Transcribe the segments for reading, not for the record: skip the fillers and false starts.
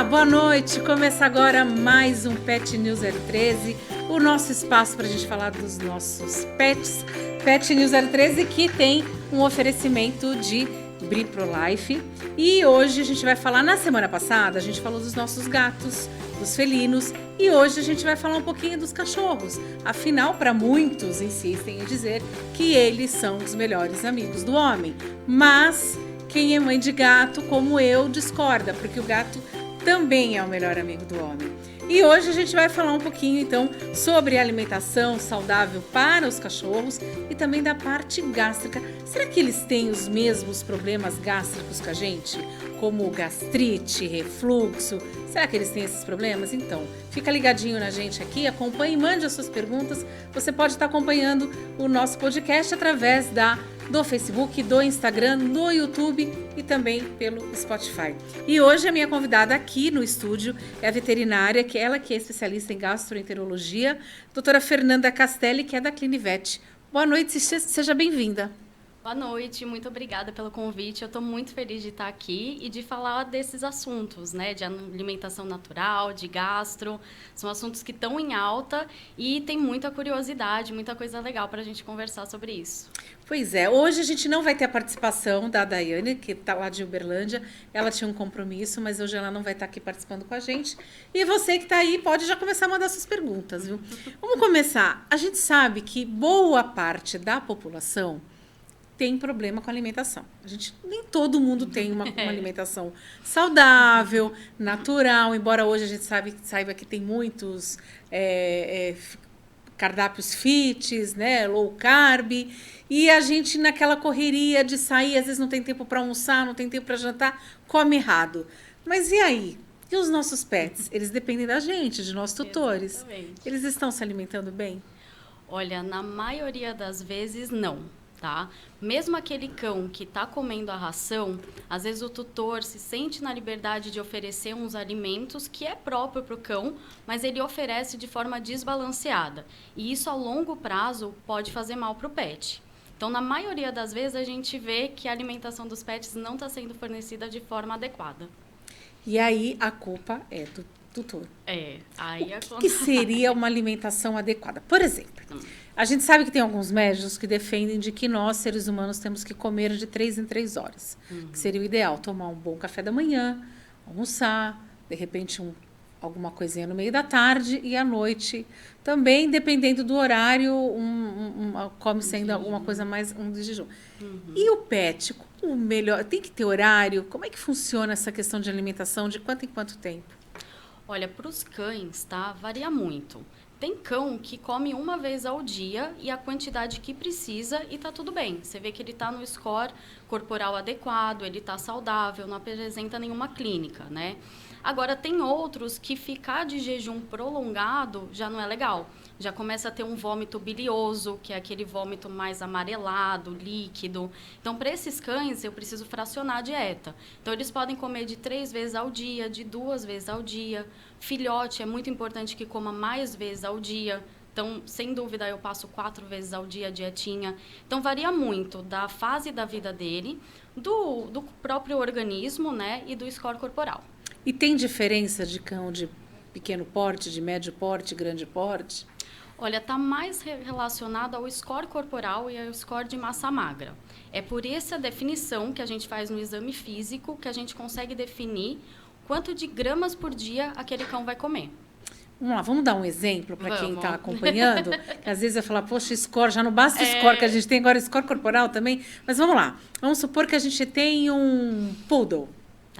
boa noite. Começa agora mais um Pet News 013, o nosso espaço para a gente falar dos nossos pets. Pet News 013 que tem um oferecimento de Bri Pro Life. E hoje a gente vai falar, na semana passada a gente falou dos nossos gatos, dos felinos, e hoje a gente vai falar um pouquinho dos cachorros. Afinal, para muitos insistem em dizer que eles são os melhores amigos do homem. Mas quem é mãe de gato, como eu, discorda, porque o gato também é o melhor amigo do homem. E hoje a gente vai falar um pouquinho, então, sobre alimentação saudável para os cachorros e também da parte gástrica. Será que eles têm os mesmos problemas gástricos que a gente? Como gastrite, refluxo? Será que eles têm esses problemas? Então, fica ligadinho na gente aqui, acompanhe, mande as suas perguntas. Você pode estar acompanhando o nosso podcast através do Facebook, do Instagram, do YouTube e também pelo Spotify. E hoje a minha convidada aqui no estúdio é a veterinária, que é especialista em gastroenterologia, doutora Fernanda Castelli, que é da Clinivet. Boa noite, seja bem-vinda. Boa noite, muito obrigada pelo convite. Eu estou muito feliz de estar aqui e de falar desses assuntos, né? De alimentação natural, de gastro. São assuntos que estão em alta e tem muita curiosidade, muita coisa legal para a gente conversar sobre isso. Pois é, hoje a gente não vai ter a participação da Daiane, que está lá de Uberlândia. Ela tinha um compromisso, mas hoje ela não vai estar aqui participando com a gente. E você que está aí pode já começar a mandar suas perguntas, viu? Vamos começar. A gente sabe que boa parte da população tem problema com a alimentação. Nem todo mundo tem uma alimentação saudável, natural, embora hoje a gente saiba que tem muitos cardápios fits, né, low carb, e a gente naquela correria de sair, às vezes não tem tempo para almoçar, não tem tempo para jantar, come errado. Mas e aí? E os nossos pets? Eles dependem da gente, de nós tutores. Exatamente. Eles estão se alimentando bem? Olha, na maioria das vezes, não. Tá? Mesmo aquele cão que está comendo a ração, às vezes o tutor se sente na liberdade de oferecer uns alimentos que é próprio para o cão, mas ele oferece de forma desbalanceada. E isso, a longo prazo, pode fazer mal para o pet. Então, na maioria das vezes, a gente vê que a alimentação dos pets não está sendo fornecida de forma adequada. E aí, a culpa é do tutor. Aí O que seria uma alimentação adequada? Por exemplo, a gente sabe que tem alguns médicos que defendem de que nós, seres humanos, temos que comer de 3 em 3 horas. Que seria o ideal, tomar um bom café da manhã, almoçar, de repente alguma coisinha no meio da tarde e à noite. Também, dependendo do horário, come-se ainda alguma coisa mais, um de jejum. E o pet, o melhor, tem que ter horário? Como é que funciona essa questão de alimentação? De quanto em quanto tempo? Olha, para os cães, tá? Varia muito. Tem cão que come uma vez ao dia e a quantidade que precisa e tá tudo bem. Você vê que ele tá no score corporal adequado, ele tá saudável, não apresenta nenhuma clínica, né? Agora, tem outros que ficar de jejum prolongado já não é legal. Já começa a ter um vômito bilioso, que é aquele vômito mais amarelado, líquido. Então, para esses cães, eu preciso fracionar a dieta. Então, eles podem comer de 3 vezes ao dia, de 2 vezes ao dia. Filhote, é muito importante que coma mais vezes ao dia. Então, sem dúvida, eu passo 4 vezes ao dia a dietinha. Então, varia muito da fase da vida dele, do próprio organismo, né, e do score corporal. E tem diferença de cão de pequeno porte, de médio porte, grande porte? Olha, está mais relacionado ao score corporal e ao score de massa magra. É por essa definição que a gente faz no exame físico que a gente consegue definir quanto de gramas por dia aquele cão vai comer. Vamos lá, vamos dar um exemplo para quem está acompanhando. Que às vezes vai falar, poxa, score, já não basta o score que a gente tem, agora score corporal também. Mas vamos lá, vamos supor que a gente tem um poodle,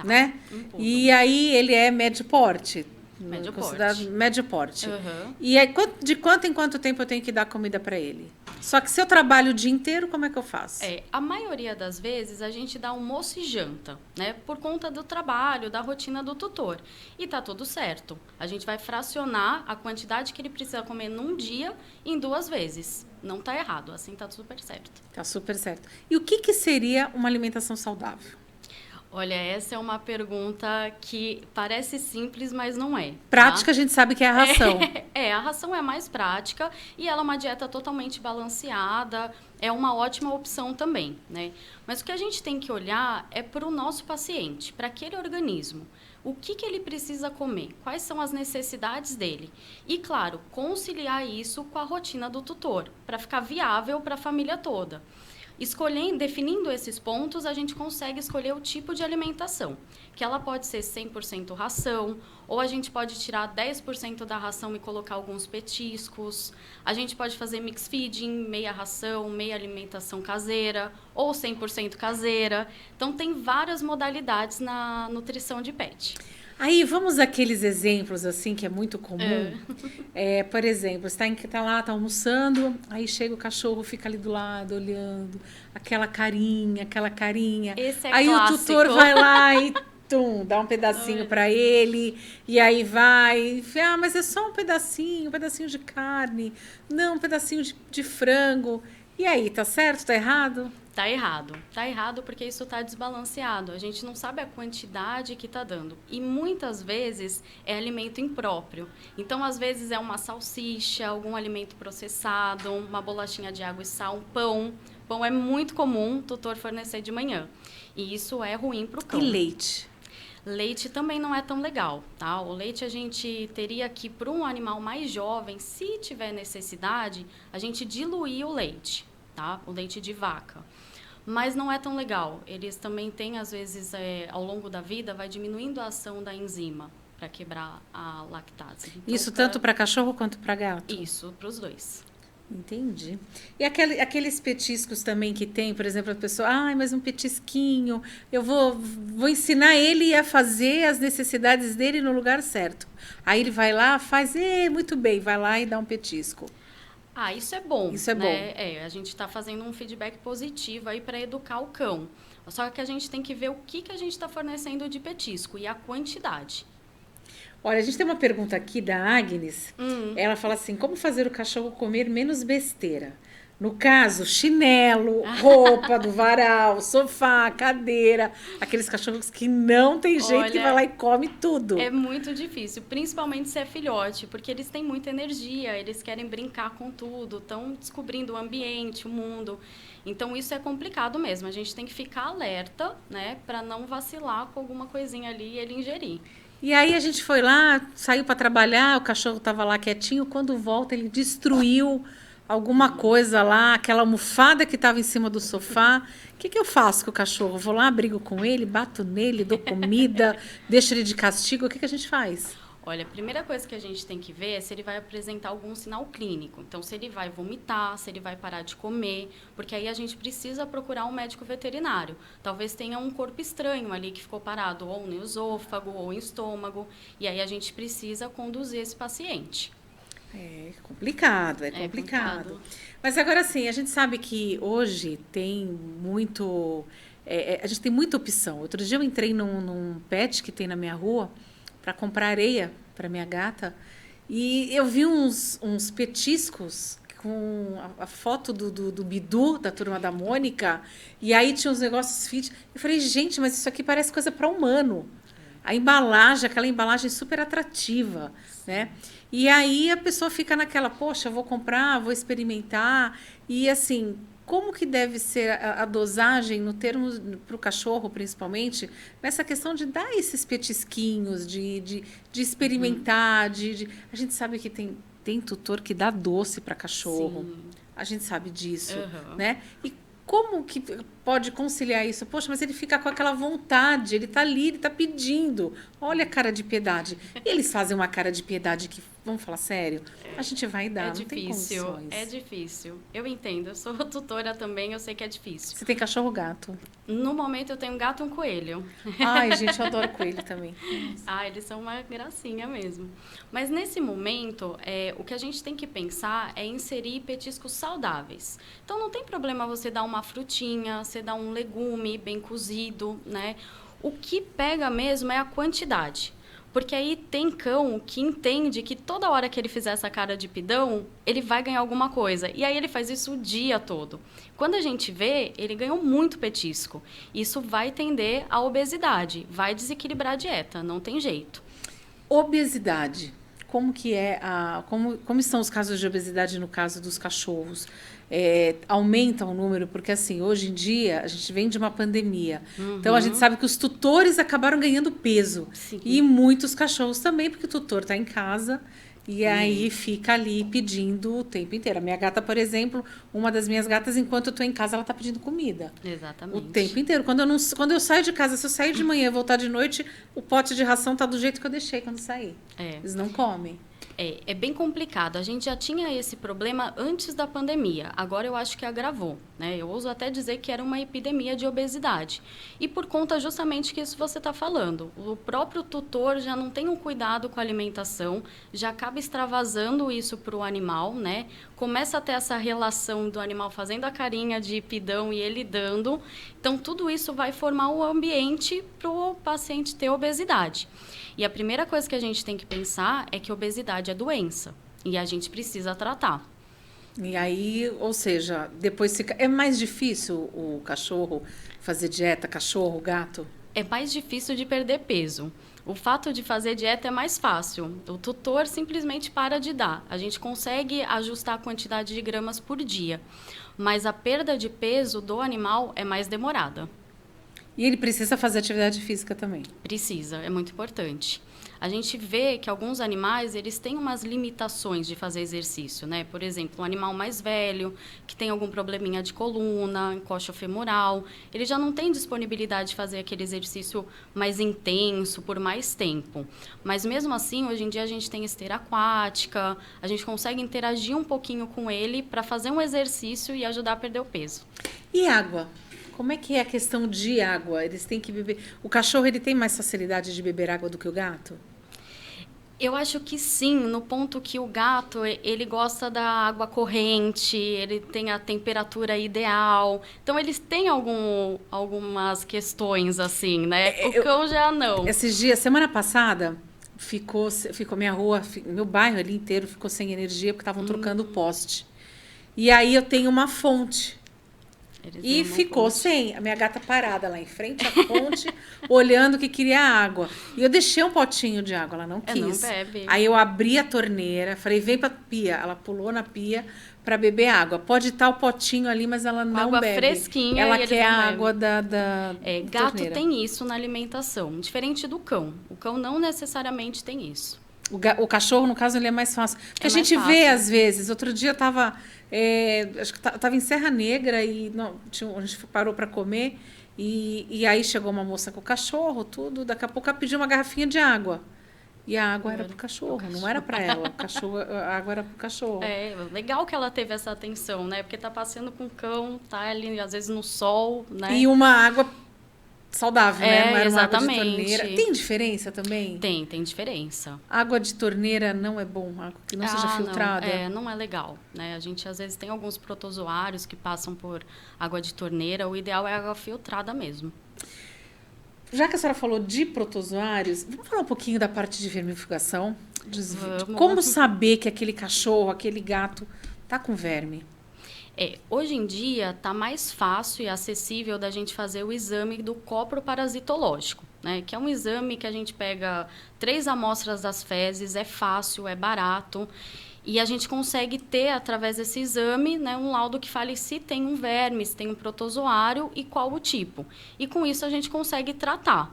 né? Um poodle. E aí ele é médio porte. Médio porte. Uhum. E aí, de quanto em quanto tempo eu tenho que dar comida para ele? Só que se eu trabalho o dia inteiro, como é que eu faço? A maioria das vezes a gente dá almoço e janta, né? Por conta do trabalho, da rotina do tutor. E tá tudo certo. A gente vai fracionar a quantidade que ele precisa comer num dia em 2 vezes. Não tá errado, assim tá super certo. Tá super certo. E o que seria uma alimentação saudável? Olha, essa é uma pergunta que parece simples, mas não é. Prática, tá? a gente sabe que é a ração. A ração é mais prática e ela é uma dieta totalmente balanceada, é uma ótima opção também, né? Mas o que a gente tem que olhar é para o nosso paciente, para aquele organismo. O que ele precisa comer? Quais são as necessidades dele? E, claro, conciliar isso com a rotina do tutor, para ficar viável para a família toda. Definindo esses pontos, a gente consegue escolher o tipo de alimentação, que ela pode ser 100% ração, ou a gente pode tirar 10% da ração e colocar alguns petiscos. A gente pode fazer mix feeding, meia ração, meia alimentação caseira, ou 100% caseira. Então, tem várias modalidades na nutrição de pet. Aí, vamos àqueles exemplos, assim, que é muito comum. Por exemplo, você tá lá, tá almoçando, aí chega o cachorro, fica ali do lado, olhando, aquela carinha. Esse é Aí clássico. o tutor vai lá e dá um pedacinho para ele, e aí mas é só um pedacinho de carne, não, um pedacinho de frango. E aí, tá certo, tá errado? Tá errado. Tá errado porque isso tá desbalanceado. A gente não sabe a quantidade que tá dando. E muitas vezes é alimento impróprio. Então, às vezes é uma salsicha, algum alimento processado, uma bolachinha de água e sal, um pão. Pão é muito comum o tutor fornecer de manhã. E isso é ruim pro cão. E leite? Leite também não é tão legal, tá? O leite a gente teria que, para um animal mais jovem, se tiver necessidade, a gente diluir o leite, tá? O leite de vaca. Mas não é tão legal. Eles também têm, às vezes, ao longo da vida, vai diminuindo a ação da enzima para quebrar a lactase. Então, isso tanto para cachorro quanto para gato? Isso, para os dois. Entendi. E aqueles petiscos também que tem, por exemplo, a pessoa, mas um petisquinho, eu vou ensinar ele a fazer as necessidades dele no lugar certo. Aí ele vai lá, faz, muito bem, vai lá e dá um petisco. Isso é bom. Isso é né? bom. A gente está fazendo um feedback positivo aí para educar o cão. Só que a gente tem que ver o que a gente está fornecendo de petisco e a quantidade. Olha, a gente tem uma pergunta aqui da Agnes. Ela fala assim, como fazer o cachorro comer menos besteira? No caso, chinelo, roupa do varal, sofá, cadeira. Aqueles cachorros que não tem jeito, que vai lá e come tudo. É muito difícil, principalmente se é filhote, porque eles têm muita energia, eles querem brincar com tudo, estão descobrindo o ambiente, o mundo. Então, isso é complicado mesmo. A gente tem que ficar alerta, né, para não vacilar com alguma coisinha ali e ele ingerir. E aí a gente foi lá, saiu para trabalhar, o cachorro estava lá quietinho. Quando volta, ele destruiu alguma coisa lá, aquela almofada que estava em cima do sofá. O que eu faço com o cachorro? Vou lá, brigo com ele, bato nele, dou comida, deixo ele de castigo. O que a gente faz? Olha, a primeira coisa que a gente tem que ver é se ele vai apresentar algum sinal clínico. Então, se ele vai vomitar, se ele vai parar de comer, porque aí a gente precisa procurar um médico veterinário. Talvez tenha um corpo estranho ali que ficou parado, ou no esôfago, ou no estômago, e aí a gente precisa conduzir esse paciente. É complicado, é complicado. Mas agora sim, a gente sabe que hoje tem muito... a gente tem muita opção. Outro dia eu entrei num pet que tem na minha rua para comprar areia para minha gata e eu vi uns petiscos com a foto do Bidu, da Turma da Mônica, e aí tinha uns negócios fit. Eu falei, gente, mas isso aqui parece coisa para humano. A embalagem, aquela embalagem super atrativa, né? E aí a pessoa fica naquela, poxa, vou comprar, vou experimentar. E assim, como que deve ser a dosagem no termo para o cachorro, principalmente, nessa questão de dar esses petisquinhos, de experimentar, a gente sabe que tem tutor que dá doce para cachorro. Sim. A gente sabe disso, né? E como que pode conciliar isso? Poxa, mas ele fica com aquela vontade, ele está ali, ele está pedindo. Olha a cara de piedade. E eles fazem uma cara de piedade que, vamos falar sério, a gente vai dar, não tem condições. É difícil. Eu entendo, eu sou tutora também, eu sei que é difícil. Você tem cachorro ou gato? No momento eu tenho um gato e um coelho. Ai, gente, eu adoro coelho também. Eles são uma gracinha mesmo. Mas nesse momento, o que a gente tem que pensar é inserir petiscos saudáveis. Então não tem problema você dar uma frutinha, você dar um legume bem cozido, né? O que pega mesmo é a quantidade. Porque aí tem cão que entende que toda hora que ele fizer essa cara de pidão, ele vai ganhar alguma coisa. E aí ele faz isso o dia todo. Quando a gente vê, ele ganhou muito petisco. Isso vai tender à obesidade, vai desequilibrar a dieta, não tem jeito. Obesidade. Como que é como estão os casos de obesidade no caso dos cachorros? Aumenta o número? Porque, assim, hoje em dia, a gente vem de uma pandemia. Então, a gente sabe que os tutores acabaram ganhando peso. Sim. E muitos cachorros também, porque o tutor está em casa e aí fica ali pedindo o tempo inteiro. A minha gata, por exemplo, uma das minhas gatas, enquanto eu estou em casa, ela está pedindo comida. Exatamente. O tempo inteiro. Quando eu saio de casa, se eu sair de manhã e voltar de noite, o pote de ração tá do jeito que eu deixei quando saí. Eles não comem. É bem complicado. A gente já tinha esse problema antes da pandemia. Agora eu acho que agravou, né? Eu ouso até dizer que era uma epidemia de obesidade. E por conta justamente que isso você está falando. O próprio tutor já não tem um cuidado com a alimentação, já acaba extravasando isso para o animal, né? Começa a ter essa relação do animal fazendo a carinha de pidão e ele dando. Então, tudo isso vai formar um ambiente para o paciente ter obesidade. E a primeira coisa que a gente tem que pensar é que obesidade é doença e a gente precisa tratar. E aí, ou seja, depois é mais difícil o cachorro fazer dieta, cachorro, gato? É mais difícil de perder peso. O fato de fazer dieta é mais fácil. O tutor simplesmente para de dar. A gente consegue ajustar a quantidade de gramas por dia, mas a perda de peso do animal é mais demorada. E ele precisa fazer atividade física também? Precisa, é muito importante. A gente vê que alguns animais, eles têm umas limitações de fazer exercício, né? Por exemplo, um animal mais velho, que tem algum probleminha de coluna, coxofemoral, ele já não tem disponibilidade de fazer aquele exercício mais intenso, por mais tempo. Mas mesmo assim, hoje em dia a gente tem esteira aquática, a gente consegue interagir um pouquinho com ele para fazer um exercício e ajudar a perder o peso. E água? Como é que é a questão de água? Eles têm que beber... O cachorro, ele tem mais facilidade de beber água do que o gato? Eu acho que sim, no ponto que o gato, ele gosta da água corrente, ele tem a temperatura ideal. Então, eles têm algumas questões, assim, né? O cão já não. Esses dias, semana passada, ficou minha rua, meu bairro ali inteiro ficou sem energia porque estavam trocando o poste. E aí eu tenho uma fonte. E ficou sem a minha gata parada lá em frente à fonte, olhando que queria água. E eu deixei um potinho de água, ela não quis. Não bebe. Aí eu abri a torneira, falei, vem pra pia. Ela pulou na pia para beber água. Pode estar o potinho ali, mas ela não água bebe. Fresquinha. Ela quer a água da gato torneira. tem isso na alimentação, diferente do cão. O cão não necessariamente tem isso. O cachorro, no caso, ele é mais fácil. Porque a gente vê, às vezes. Outro dia eu estava... acho que estava em Serra Negra e a gente parou para comer. E aí chegou uma moça com o cachorro, tudo. Daqui a pouco ela pediu uma garrafinha de água. E a água era para o cachorro, não era para ela. A água era para o cachorro. É legal que ela teve essa atenção, né? Porque tá passeando com o cão, tá ali, às vezes, no sol, né? E uma água... saudável, né? Não era exatamente. Uma água de torneira. Tem diferença também? Tem diferença. Água de torneira não é bom, água que não seja filtrada? Não é legal, né? A gente, às vezes, tem alguns protozoários que passam por água de torneira. O ideal é água filtrada mesmo. Já que a senhora falou de protozoários, vamos falar um pouquinho da parte de vermifugação? Vamos. Como saber que aquele cachorro, aquele gato tá com verme? Hoje em dia está mais fácil e acessível da gente fazer o exame do coproparasitológico, né? Que é um exame que a gente pega 3 amostras das fezes, é fácil, é barato, e a gente consegue ter, através desse exame, né, um laudo que fale se tem um verme, se tem um protozoário e qual o tipo. E com isso a gente consegue tratar.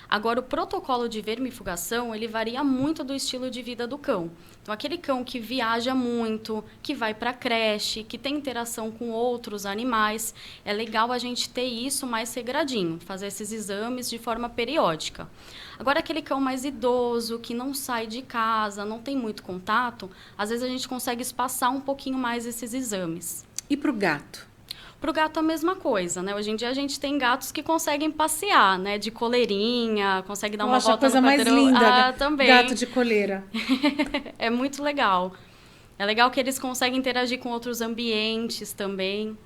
Agora, o protocolo de vermifugação, ele varia muito do estilo de vida do cão. Então, aquele cão que viaja muito, que vai para a creche, que tem interação com outros animais, é legal a gente ter isso mais regradinho, fazer esses exames de forma periódica. Agora, aquele cão mais idoso, que não sai de casa, não tem muito contato, às vezes a gente consegue espaçar um pouquinho mais esses exames. E para o gato? Para o gato a mesma coisa, né? Hoje em dia a gente tem gatos que conseguem passear, né? De coleirinha, consegue dar uma volta no coisa mais linda, também. Gato de coleira. É muito legal. É legal que eles conseguem interagir com outros ambientes também.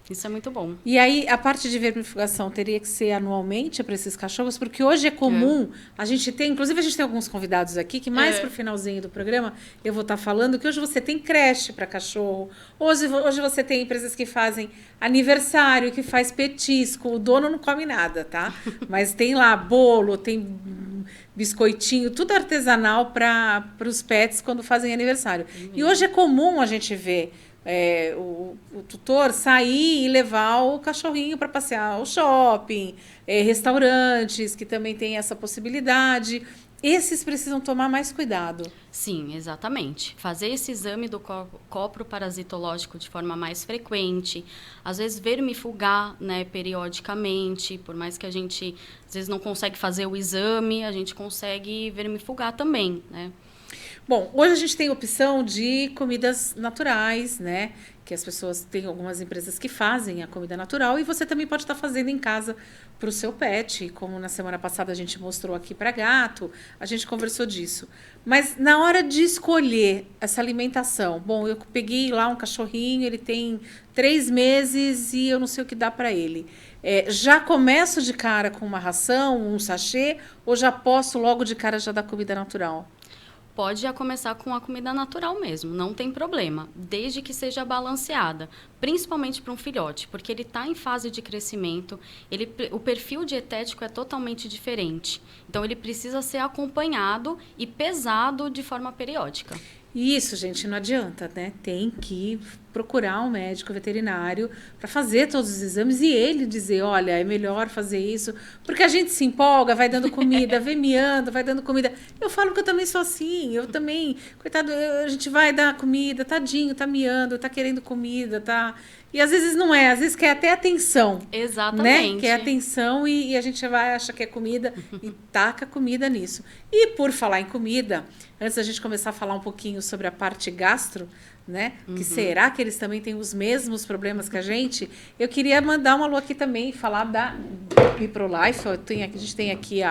Isso é muito bom. E aí, a parte de vermifugação teria que ser anualmente para esses cachorros, porque hoje é comum, a gente tem, inclusive a gente tem alguns convidados aqui, que mais para o finalzinho do programa eu vou estar falando que hoje você tem creche para cachorro, hoje você tem empresas que fazem aniversário, que faz petisco, o dono não come nada, tá? Mas tem lá bolo, tem biscoitinho, tudo artesanal para os pets quando fazem aniversário. E hoje é comum a gente ver o tutor sair e levar o cachorrinho para passear ao shopping, restaurantes que também têm essa possibilidade. Esses precisam tomar mais cuidado. Sim, exatamente. Fazer esse exame do copro parasitológico de forma mais frequente, às vezes vermifugar, né, periodicamente, por mais que a gente às vezes não consegue fazer o exame, a gente consegue vermifugar também, né? Bom, hoje a gente tem opção de comidas naturais, né? Que as pessoas têm algumas empresas que fazem a comida natural e você também pode estar fazendo em casa para o seu pet, como na semana passada a gente mostrou aqui para gato, a gente conversou disso. Mas na hora de escolher essa alimentação, bom, eu peguei lá um cachorrinho, ele tem 3 meses e eu não sei o que dá para ele. Já começo de cara com uma ração, um sachê, ou já posso logo de cara já dar comida natural? Pode já começar com a comida natural mesmo, não tem problema, desde que seja balanceada, principalmente para um filhote, porque ele está em fase de crescimento, o perfil dietético é totalmente diferente. Então, ele precisa ser acompanhado e pesado de forma periódica. Isso, gente, não adianta, né? Tem que procurar um médico veterinário para fazer todos os exames e ele dizer, olha, é melhor fazer isso, porque a gente se empolga, vai dando comida, vem miando, vai dando comida. Eu falo que eu também sou assim, eu também, coitado, a gente vai dar comida, tadinho, tá miando, tá querendo comida, tá... E às vezes não é, às vezes quer até atenção. Exatamente. Né? Quer atenção e a gente vai achar que é comida e taca comida nisso. E por falar em comida, antes da gente começar a falar um pouquinho sobre a parte gastro, né? Que será que eles também têm os mesmos problemas que a gente? Eu queria mandar um alô aqui também e falar da BiProLife. A gente tem aqui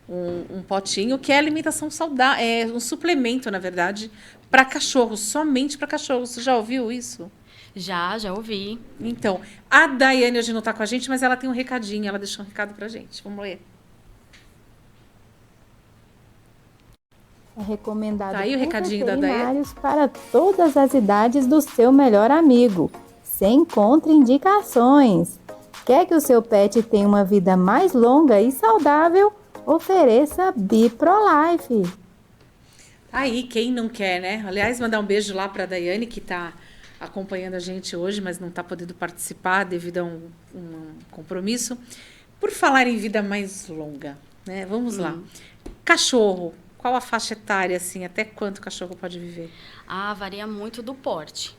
um potinho que é alimentação saudável, é um suplemento, na verdade, para cachorros, somente para cachorros. Você já ouviu isso? Já ouvi. Então, a Daiane hoje não está com a gente, mas ela tem um recadinho, ela deixou um recado para a gente. Vamos ler. É recomendado Tá aí o recadinho da Daiane para todas as idades do seu melhor amigo, sem contraindicações. Quer que o seu pet tenha uma vida mais longa e saudável? Ofereça BiProLife. Aí, quem não quer, né? Aliás, mandar um beijo lá para a Daiane, que está acompanhando a gente hoje, mas não está podendo participar devido a um compromisso. Por falar em vida mais longa, né? Vamos lá. Cachorro, qual a faixa etária, assim? Até quanto o cachorro pode viver? Varia muito do porte.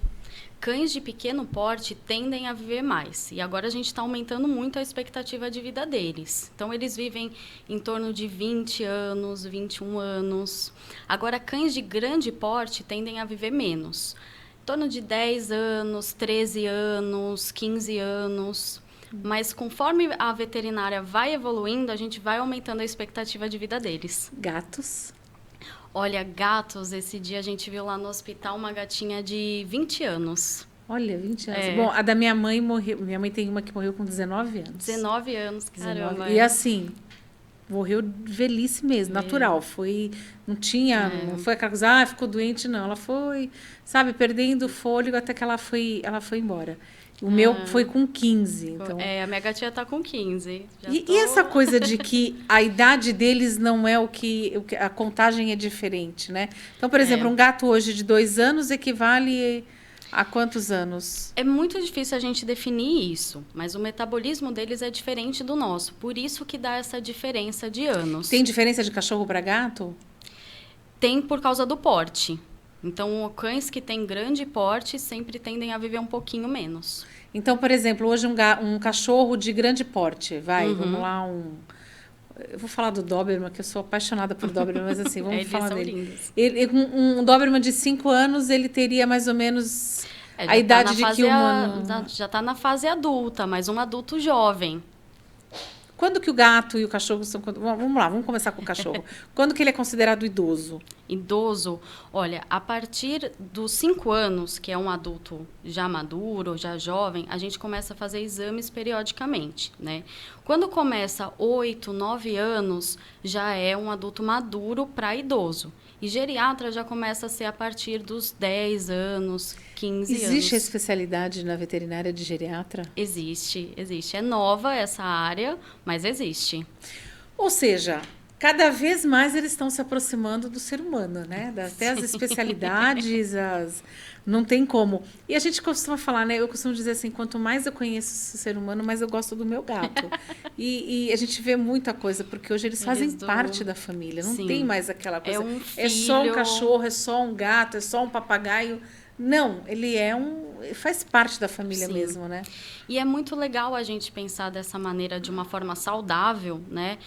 Cães de pequeno porte tendem a viver mais. E agora a gente está aumentando muito a expectativa de vida deles. Então, eles vivem em torno de 20 anos, 21 anos. Agora, cães de grande porte tendem a viver menos. Em torno de 10 anos, 13 anos, 15 anos. Mas conforme a veterinária vai evoluindo, a gente vai aumentando a expectativa de vida deles. Gatos? Olha, gatos, esse dia a gente viu lá no hospital uma gatinha de 20 anos. Olha, 20 anos. Bom, a da minha mãe morreu. Minha mãe tem uma que morreu com 19 anos. 19 anos, caramba. 19. E assim, morreu velhice mesmo, natural. Não foi aquela coisa, ficou doente, não. Ela foi, sabe, perdendo o fôlego até que ela foi embora. O meu foi com 15. Então... a minha gatinha tá com 15. E essa coisa de que a idade deles não é o que a contagem é diferente, né? Então, por exemplo, um gato hoje de 2 anos equivale a quantos anos? É muito difícil a gente definir isso, mas o metabolismo deles é diferente do nosso. Por isso que dá essa diferença de anos. Tem diferença de cachorro para gato? Tem por causa do porte. Então, cães que têm grande porte sempre tendem a viver um pouquinho menos. Então, por exemplo, hoje um cachorro de grande porte, vamos lá, eu vou falar do Doberman, que eu sou apaixonada por Doberman, mas assim, vamos falar dele. Um Doberman de 5 anos, ele teria mais ou menos a idade de que humano... Já está na fase adulta, mas um adulto jovem. Quando que o gato e o cachorro são... Vamos lá, vamos começar com o cachorro. Quando que ele é considerado idoso? Idoso, olha, a partir dos 5 anos, que é um adulto já maduro, já jovem, a gente começa a fazer exames periodicamente, né? Quando começa 8, 9 anos, já é um adulto maduro para idoso. E geriatra já começa a ser a partir dos 10 anos, 15 anos. Existe a especialidade na veterinária de geriatra? Existe. É nova essa área, mas existe. Ou seja, cada vez mais eles estão se aproximando do ser humano, né? Até as especialidades, não tem como. E a gente costuma falar, né? Eu costumo dizer assim, quanto mais eu conheço o ser humano, mais eu gosto do meu gato. E a gente vê muita coisa, porque hoje eles fazem parte da família. Não tem mais aquela coisa. É só um cachorro, é só um gato, é só um papagaio. Não, ele faz parte da família mesmo, né? E é muito legal a gente pensar dessa maneira, de uma forma saudável, né?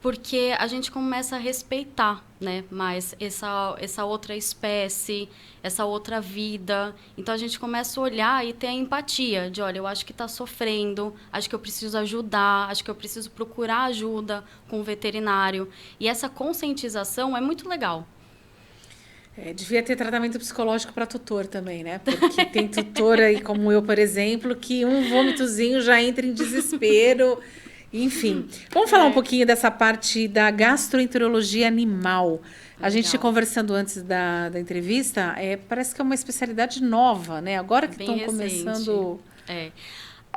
Porque a gente começa a respeitar, né, mais essa outra espécie, essa outra vida. Então, a gente começa a olhar e ter a empatia de, olha, eu acho que está sofrendo, acho que eu preciso ajudar, acho que eu preciso procurar ajuda com o veterinário. E essa conscientização é muito legal. Devia ter tratamento psicológico para tutor também, né? Porque tem tutor aí, como eu, por exemplo, que um vômitozinho já entra em desespero. Enfim, vamos falar um pouquinho dessa parte da gastroenterologia animal. A gente conversando antes da entrevista, parece que é uma especialidade nova, né? Agora que estão começando...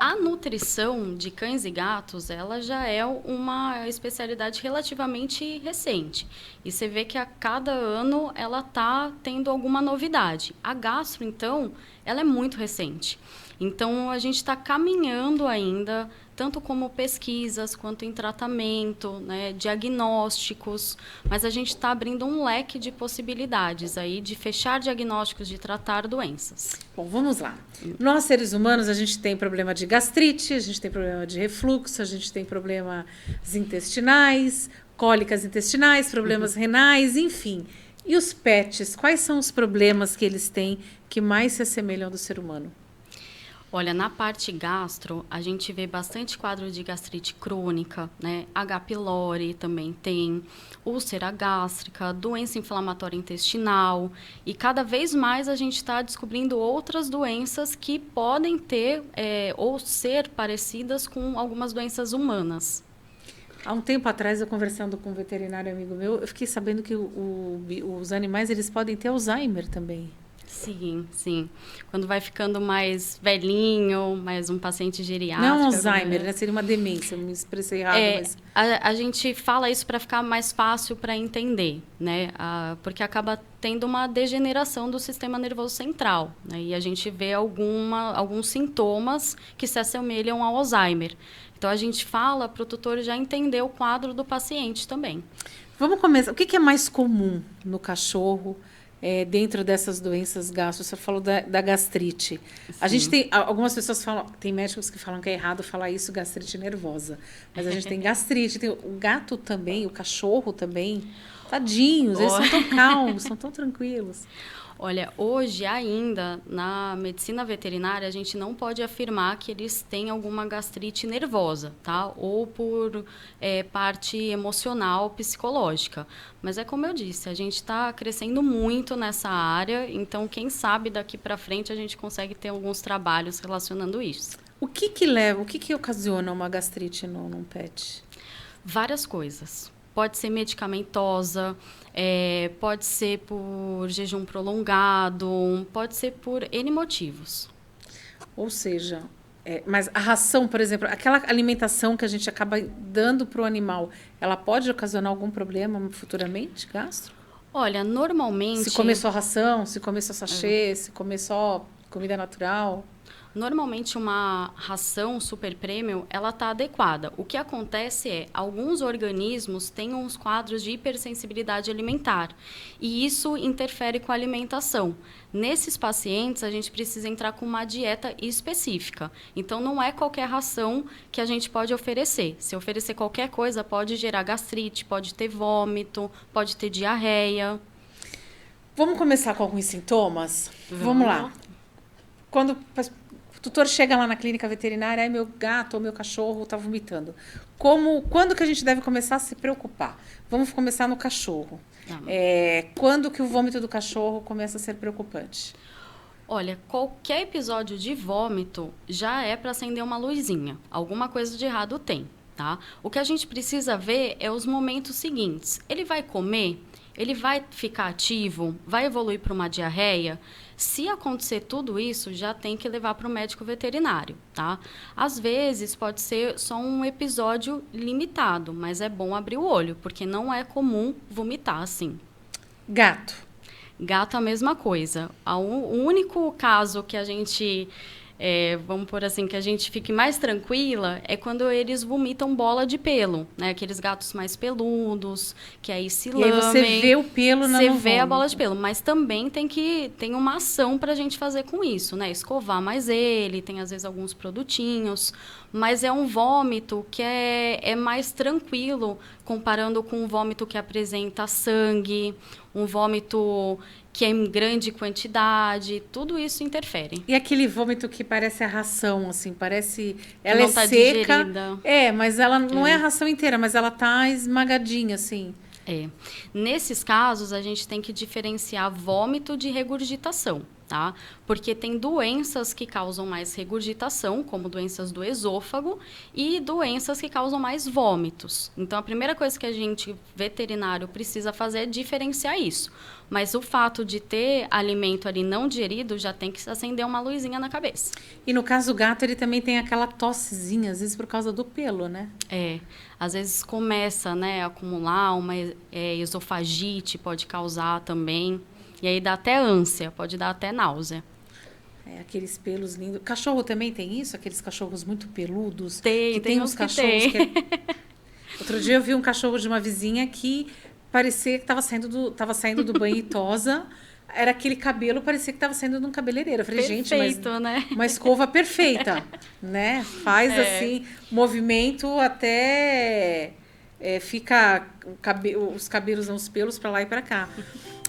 A nutrição de cães e gatos, ela já é uma especialidade relativamente recente. E você vê que a cada ano ela está tendo alguma novidade. A gastro, então, ela é muito recente. Então, a gente está caminhando ainda, tanto como pesquisas, quanto em tratamento, né, diagnósticos, mas a gente está abrindo um leque de possibilidades aí de fechar diagnósticos, de tratar doenças. Bom, vamos lá. Nós, seres humanos, a gente tem problema de gastrite, a gente tem problema de refluxo, a gente tem problemas intestinais, cólicas intestinais, problemas renais, enfim. E os pets, quais são os problemas que eles têm que mais se assemelham ao do ser humano? Olha, na parte gastro, a gente vê bastante quadro de gastrite crônica, né? H. pylori também tem, úlcera gástrica, doença inflamatória intestinal. E cada vez mais a gente está descobrindo outras doenças que podem ter ou ser parecidas com algumas doenças humanas. Há um tempo atrás, eu conversando com um veterinário amigo meu, eu fiquei sabendo que os animais eles podem ter Alzheimer também. Sim. Quando vai ficando mais velhinho, mais um paciente geriátrico... Não Alzheimer, né? Seria uma demência, eu me expressei errado. Mas... A gente fala isso para ficar mais fácil para entender, né? Porque acaba tendo uma degeneração do sistema nervoso central, né? E a gente vê alguns sintomas que se assemelham ao Alzheimer. Então, a gente fala para o tutor já entender o quadro do paciente também. Vamos começar. O que é mais comum no cachorro? Dentro dessas doenças gastro, você falou da gastrite. Sim. A gente tem, algumas pessoas falam, tem médicos que falam que é errado falar isso, gastrite nervosa. Mas a gente tem gastrite, tem o gato também, o cachorro também. Tadinhos, eles são tão calmos, são tão tranquilos. Olha, hoje ainda, na medicina veterinária, a gente não pode afirmar que eles têm alguma gastrite nervosa, tá? Ou por parte emocional, psicológica. Mas é como eu disse, a gente está crescendo muito nessa área, então quem sabe daqui para frente a gente consegue ter alguns trabalhos relacionando isso. O que ocasiona uma gastrite num pet? Várias coisas. Pode ser medicamentosa, pode ser por jejum prolongado, pode ser por N motivos. Ou seja, mas a ração, por exemplo, aquela alimentação que a gente acaba dando para o animal, ela pode ocasionar algum problema futuramente, gastro? Olha, normalmente... Se comer só ração, se comer só sachê, se comer só comida natural... Normalmente, uma ração super premium, ela está adequada. O que acontece alguns organismos têm uns quadros de hipersensibilidade alimentar. E isso interfere com a alimentação. Nesses pacientes, a gente precisa entrar com uma dieta específica. Então, não é qualquer ração que a gente pode oferecer. Se oferecer qualquer coisa, pode gerar gastrite, pode ter vômito, pode ter diarreia. Vamos começar com alguns sintomas? Vamos lá. Quando O tutor chega lá na clínica veterinária, meu gato ou meu cachorro está vomitando. Quando que a gente deve começar a se preocupar? Vamos começar no cachorro. Quando que o vômito do cachorro começa a ser preocupante? Olha, qualquer episódio de vômito já é para acender uma luzinha. Alguma coisa de errado tem, tá? O que a gente precisa ver é os momentos seguintes. Ele vai comer? Ele vai ficar ativo? Vai evoluir para uma diarreia? Se acontecer tudo isso, já tem que levar para o médico veterinário, tá? Às vezes pode ser só um episódio limitado, mas é bom abrir o olho, porque não é comum vomitar assim. Gato. Gato a mesma coisa. O único caso que a gente, vamos por assim, que a gente fique mais tranquila é quando eles vomitam bola de pelo, né? Aqueles gatos mais peludos, que aí se lamem. E aí você vê o pelo na Você vê a bola de pelo, mas também tem uma ação pra gente fazer com isso, né? Escovar mais ele, tem às vezes alguns produtinhos, mas é um vômito que é mais tranquilo comparando com um vômito que apresenta sangue, um vômito que é em grande quantidade, tudo isso interfere. E aquele vômito que parece a ração, assim, parece... Ela é tá seca. digerida. Mas ela não é a ração inteira, mas ela tá esmagadinha, assim. Nesses casos, a gente tem que diferenciar vômito de regurgitação, tá? Porque tem doenças que causam mais regurgitação, como doenças do esôfago, e doenças que causam mais vômitos. Então, a primeira coisa que a gente, veterinário, precisa fazer é diferenciar isso. Mas o fato de ter alimento ali não digerido já tem que acender uma luzinha na cabeça. E no caso do gato, ele também tem aquela tossezinha, às vezes por causa do pelo, né? Às vezes começa, né, a acumular uma esofagite, pode causar também. E aí dá até ânsia, pode dar até náusea. Aqueles pelos lindos. Cachorro também tem isso? Aqueles cachorros muito peludos? Tem uns cachorros que... Outro dia eu vi um cachorro de uma vizinha que parecia que estava saindo do banho e tosa. Era aquele cabelo, parecia que estava saindo de um cabeleireiro. Eu falei, Perfeito, gente, mas né? uma escova perfeita, né? Faz assim, movimento até fica os cabelos, não, os pelos para lá e para cá.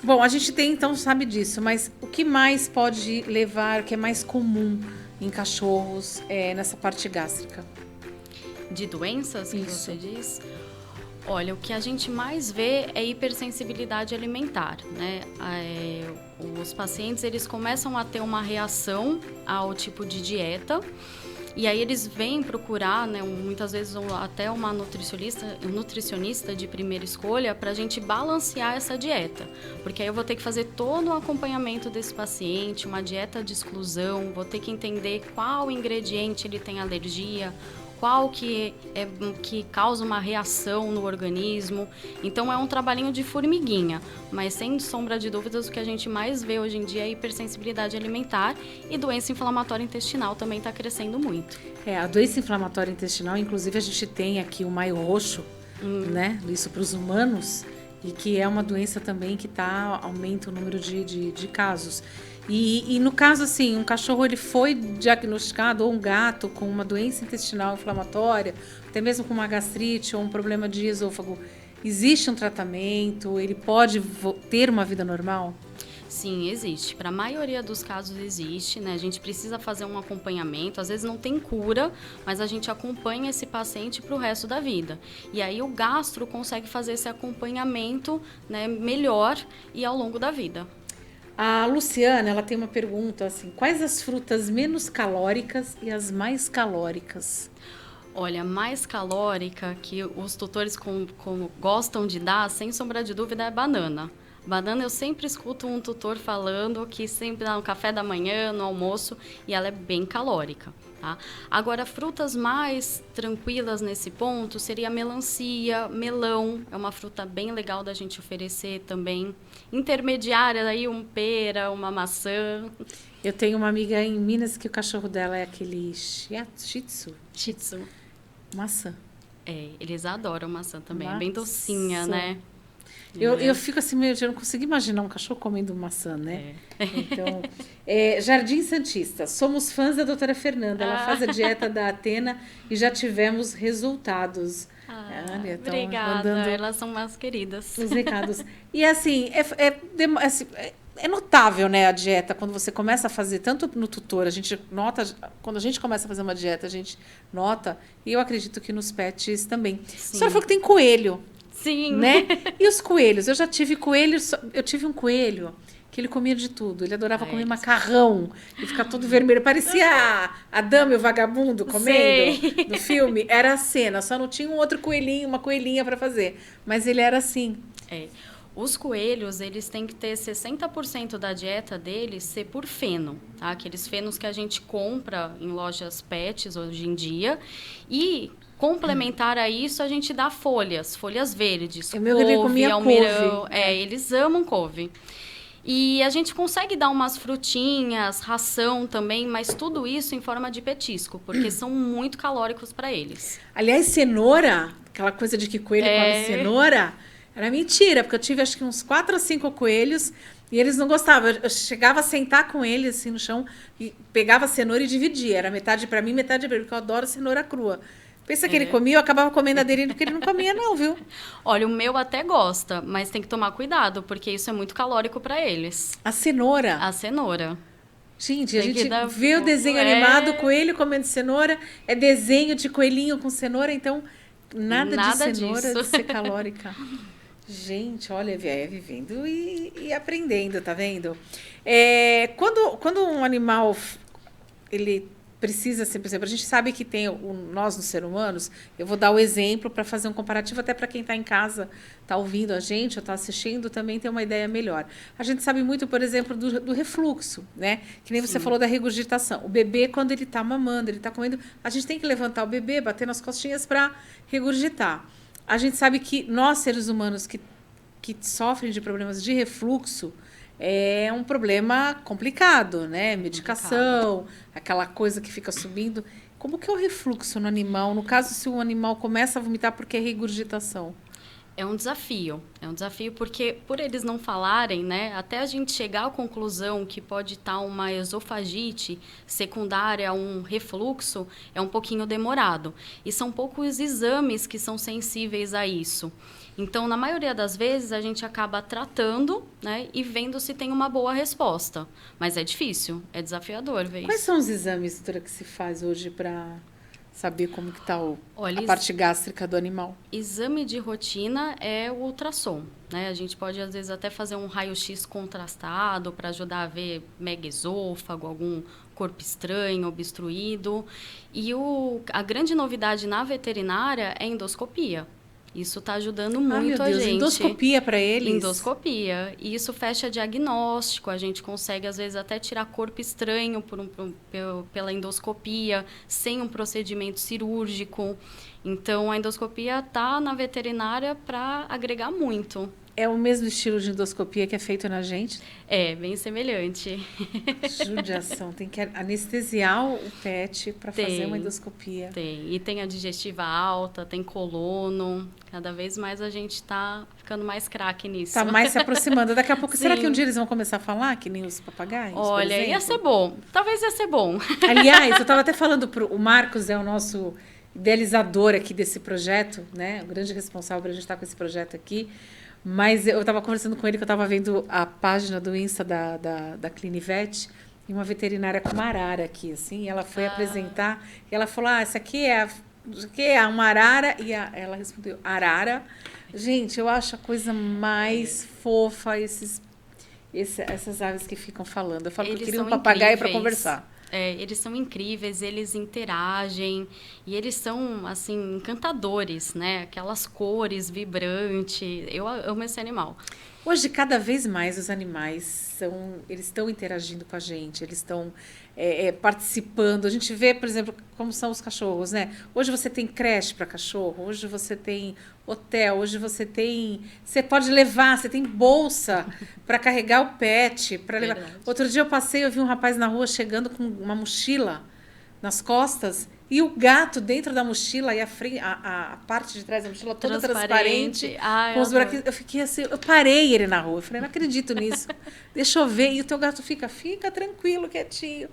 Bom, a gente tem, então, sabe disso, mas o que mais pode levar, o que é mais comum em cachorros nessa parte gástrica? De doenças, que Isso. você diz? Olha, o que a gente mais vê é hipersensibilidade alimentar, né? Os pacientes, eles começam a ter uma reação ao tipo de dieta, e aí eles vêm procurar, né, muitas vezes até uma nutricionista de primeira escolha para a gente balancear essa dieta. Porque aí eu vou ter que fazer todo o acompanhamento desse paciente, uma dieta de exclusão, vou ter que entender qual ingrediente ele tem alergia, qual que causa uma reação no organismo. Então, é um trabalhinho de formiguinha, mas sem sombra de dúvidas, o que a gente mais vê hoje em dia é hipersensibilidade alimentar, e doença inflamatória intestinal também está crescendo muito. A doença inflamatória intestinal, inclusive a gente tem aqui o maio roxo, né? Isso para os humanos, e que é uma doença também que aumenta o número de casos. E no caso, assim, um cachorro ele foi diagnosticado, ou um gato, com uma doença intestinal inflamatória, até mesmo com uma gastrite ou um problema de esôfago, existe um tratamento? Ele pode ter uma vida normal? Sim, existe. Para a maioria dos casos existe, né? A gente precisa fazer um acompanhamento. Às vezes não tem cura, mas a gente acompanha esse paciente para o resto da vida. E aí o gastro consegue fazer esse acompanhamento, né, melhor e ao longo da vida. A Luciana, ela tem uma pergunta assim: quais as frutas menos calóricas e as mais calóricas? Olha, mais calórica que os tutores gostam de dar, sem sombra de dúvida, é banana. Banana, eu sempre escuto um tutor falando que sempre dá no café da manhã, no almoço, e ela é bem calórica, tá? Agora, frutas mais tranquilas nesse ponto seria melancia, melão, é uma fruta bem legal da gente oferecer também. Intermediária, aí pera, uma maçã. Eu tenho uma amiga em Minas que o cachorro dela é aquele Shih Tzu. Shih Tzu. Maçã. Eles adoram maçã também, Maçã. é bem docinha, né? Eu fico assim, eu não consigo imaginar um cachorro comendo maçã, né? Então, Jardim Santista. Somos fãs da doutora Fernanda. Ela faz a dieta da Atena e já tivemos resultados. Olha, obrigada, elas são mais queridas. Os recados. E assim, é notável, né, a dieta, quando você começa a fazer, tanto no tutor, a gente nota, quando a gente começa a fazer uma dieta, a gente nota, e eu acredito que nos pets também. A senhora falou que tem coelho, Sim. né? E os coelhos? Eu já tive coelhos, eu tive um coelho que ele comia de tudo, ele adorava comer macarrão, e ficar todo vermelho, parecia a dama e o vagabundo comendo no filme, era a cena, só não tinha um outro coelhinho, uma coelhinha para fazer, mas ele era assim. Os coelhos, eles têm que ter 60% da dieta deles ser por feno, tá? Aqueles fenos que a gente compra em lojas pets hoje em dia. E, complementar a isso, a gente dá folhas verdes, O meu ele comia almeirão. couve. Eles amam couve. E a gente consegue dar umas frutinhas, ração também, mas tudo isso em forma de petisco, porque são muito calóricos para eles. Aliás, cenoura, aquela coisa de que coelho come cenoura, era mentira, porque eu tive acho que uns 4 ou 5 coelhos e eles não gostavam. Eu chegava a sentar com eles assim no chão e pegava a cenoura e dividia. Era metade para mim, metade para ele, porque eu adoro cenoura crua. Pensa que ele comia, eu acabava comendo a dele porque ele não comia não, viu? Olha, o meu até gosta, mas tem que tomar cuidado, porque isso é muito calórico para eles. A cenoura? A cenoura. Gente, a gente vê o desenho animado, coelho comendo cenoura, é desenho de coelhinho com cenoura, então nada de cenoura de ser calórica. Gente, olha, é vivendo e aprendendo, tá vendo? Quando um animal, ele precisa ser, por exemplo, a gente sabe que tem nós, nos seres humanos, eu vou dar o exemplo para fazer um comparativo até para quem está em casa, está ouvindo a gente ou está assistindo, também ter uma ideia melhor. A gente sabe muito, por exemplo, do refluxo, né? Que nem você falou da regurgitação. O bebê, quando ele está mamando, ele está comendo, a gente tem que levantar o bebê, bater nas costinhas para regurgitar. A gente sabe que nós, seres humanos que sofrem de problemas de refluxo, é um problema complicado, né? Medicação, aquela coisa que fica subindo. Como que é o refluxo no animal? No caso, se o animal começa a vomitar porque é regurgitação. É um desafio porque por eles não falarem, né, até a gente chegar à conclusão que pode estar uma esofagite secundária a um refluxo, é um pouquinho demorado. E são poucos exames que são sensíveis a isso. Então, na maioria das vezes, a gente acaba tratando, né, e vendo se tem uma boa resposta. Mas é difícil, é desafiador ver isso. Quais são os exames, doutora, que se faz hoje para saber como que está a parte gástrica do animal? Exame de rotina é o ultrassom, né? A gente pode, às vezes, até fazer um raio-x contrastado para ajudar a ver megaesôfago, algum corpo estranho, obstruído. E a grande novidade na veterinária é a endoscopia. Isso está ajudando muito a gente. Endoscopia para eles? Endoscopia. E isso fecha diagnóstico. A gente consegue, às vezes, até tirar corpo estranho pela endoscopia, sem um procedimento cirúrgico. Então, a endoscopia está na veterinária para agregar muito. É o mesmo estilo de endoscopia que é feito na gente? É, bem semelhante. Judiação. Tem que anestesiar o pet para fazer uma endoscopia. Tem. E tem a digestiva alta, tem colono. Cada vez mais a gente está ficando mais craque nisso. Está mais se aproximando. Daqui a pouco, será que um dia eles vão começar a falar que nem os papagaios? Olha, ia ser bom. Talvez ia ser bom. Aliás, eu estava até falando o Marcos é o nosso idealizador aqui desse projeto, né? O grande responsável para a gente estar com esse projeto aqui. Mas eu estava conversando com ele, que eu estava vendo a página do Insta da Clinivet, e uma veterinária com uma arara aqui, assim, e ela foi apresentar, e ela falou, essa aqui é uma arara, e ela respondeu, arara. Gente, eu acho a coisa mais fofa essas aves que ficam falando. Eu falo que eu queria um papagaio para conversar. Eles são incríveis, eles interagem e eles são, assim, encantadores, né? Aquelas cores vibrantes. Eu amo esse animal. Hoje, cada vez mais, os animais eles estão interagindo com a gente, eles estão participando. A gente vê, por exemplo, como são os cachorros, né? Hoje você tem creche para cachorro, hoje você tem hotel, hoje você pode levar, você tem bolsa para carregar o pet, para levar. Outro dia eu vi um rapaz na rua chegando com uma mochila nas costas e o gato dentro da mochila e a parte de trás da mochila toda transparente com os buraquinhos. Eu fiquei assim, eu parei ele na rua, eu falei, não acredito nisso, deixa eu ver, e o teu gato fica tranquilo, quietinho,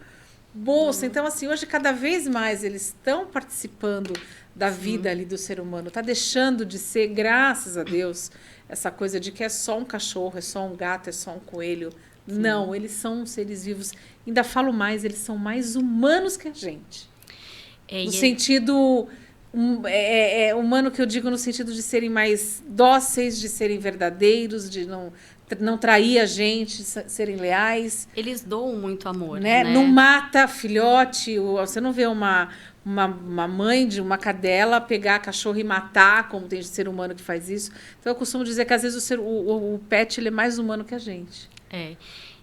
bolsa. Então, assim, hoje cada vez mais eles estão participando da vida ali do ser humano, está deixando de ser, graças a Deus, essa coisa de que é só um cachorro, é só um gato, é só um coelho. Não, eles são seres vivos. Ainda falo mais, eles são mais humanos que a gente. No sentido... humano que eu digo no sentido de serem mais dóceis, de serem verdadeiros, de não trair a gente, serem leais. Eles doam muito amor, né? né? Não mata filhote. Você não vê uma mãe de uma cadela pegar a cachorro e matar, como tem de ser humano que faz isso. Então, eu costumo dizer que, às vezes, o pet ele é mais humano que a gente.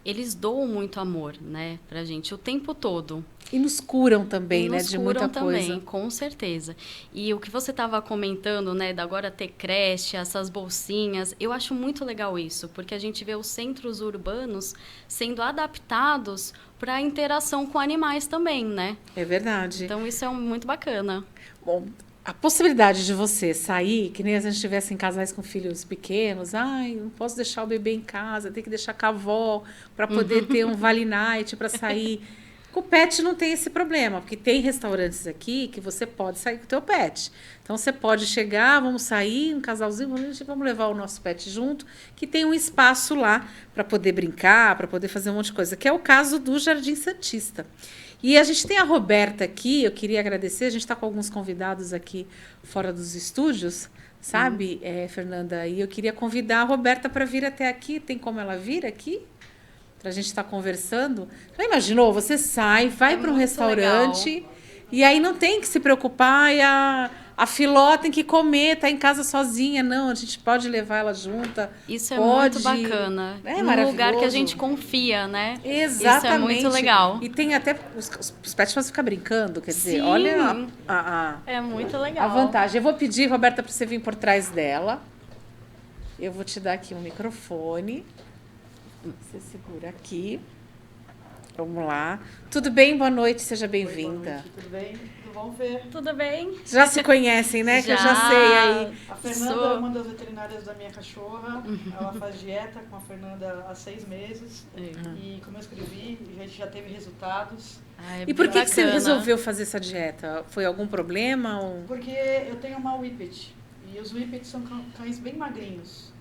Eles doam muito amor, né, pra gente o tempo todo. E nos curam também, né, de muita também, coisa. Com certeza. E o que você estava comentando, né, da agora ter creche, essas bolsinhas, eu acho muito legal isso, porque a gente vê os centros urbanos sendo adaptados para a interação com animais também, né? É verdade. Então, isso é muito bacana. Bom, a possibilidade de você sair, que nem se a gente estivesse em casais com filhos pequenos, não posso deixar o bebê em casa, tem que deixar com a avó para poder ter um Vale Night para sair. Com o pet não tem esse problema, porque tem restaurantes aqui que você pode sair com o teu pet. Então, você pode chegar, vamos sair, um casalzinho, vamos levar o nosso pet junto, que tem um espaço lá para poder brincar, para poder fazer um monte de coisa, que é o caso do Jardim Santista. E a gente tem a Roberta aqui, eu queria agradecer, a gente está com alguns convidados aqui fora dos estúdios, sabe, Fernanda? E eu queria convidar a Roberta para vir até aqui, tem como ela vir aqui? Para a gente estar conversando. Já imaginou? Você sai, vai para um restaurante legal. E aí não tem que se preocupar e a filó tem que comer, tá em casa sozinha. Não, a gente pode levar ela junta. Isso é muito bacana. É num lugar que a gente confia, né? Exatamente. Isso é muito legal. E tem até... Os pets podem ficar brincando, quer dizer, Sim. olha É muito legal. a vantagem. Eu vou pedir, Roberta, para você vir por trás dela. Eu vou te dar aqui um microfone. Você segura aqui. Vamos lá. Tudo bem? Boa noite, seja bem-vinda. Tudo bem? Tudo bom, Fê? Tudo bem? Já se conhecem, né? Que eu já sei aí. A Fernanda é uma das veterinárias da minha cachorra. Ela faz dieta com a Fernanda há 6 meses. E como eu escrevi, a gente já teve resultados. E por que você resolveu fazer essa dieta? Foi algum problema? Porque eu tenho uma Whippet. E os Whippets são cães bem magrinhos.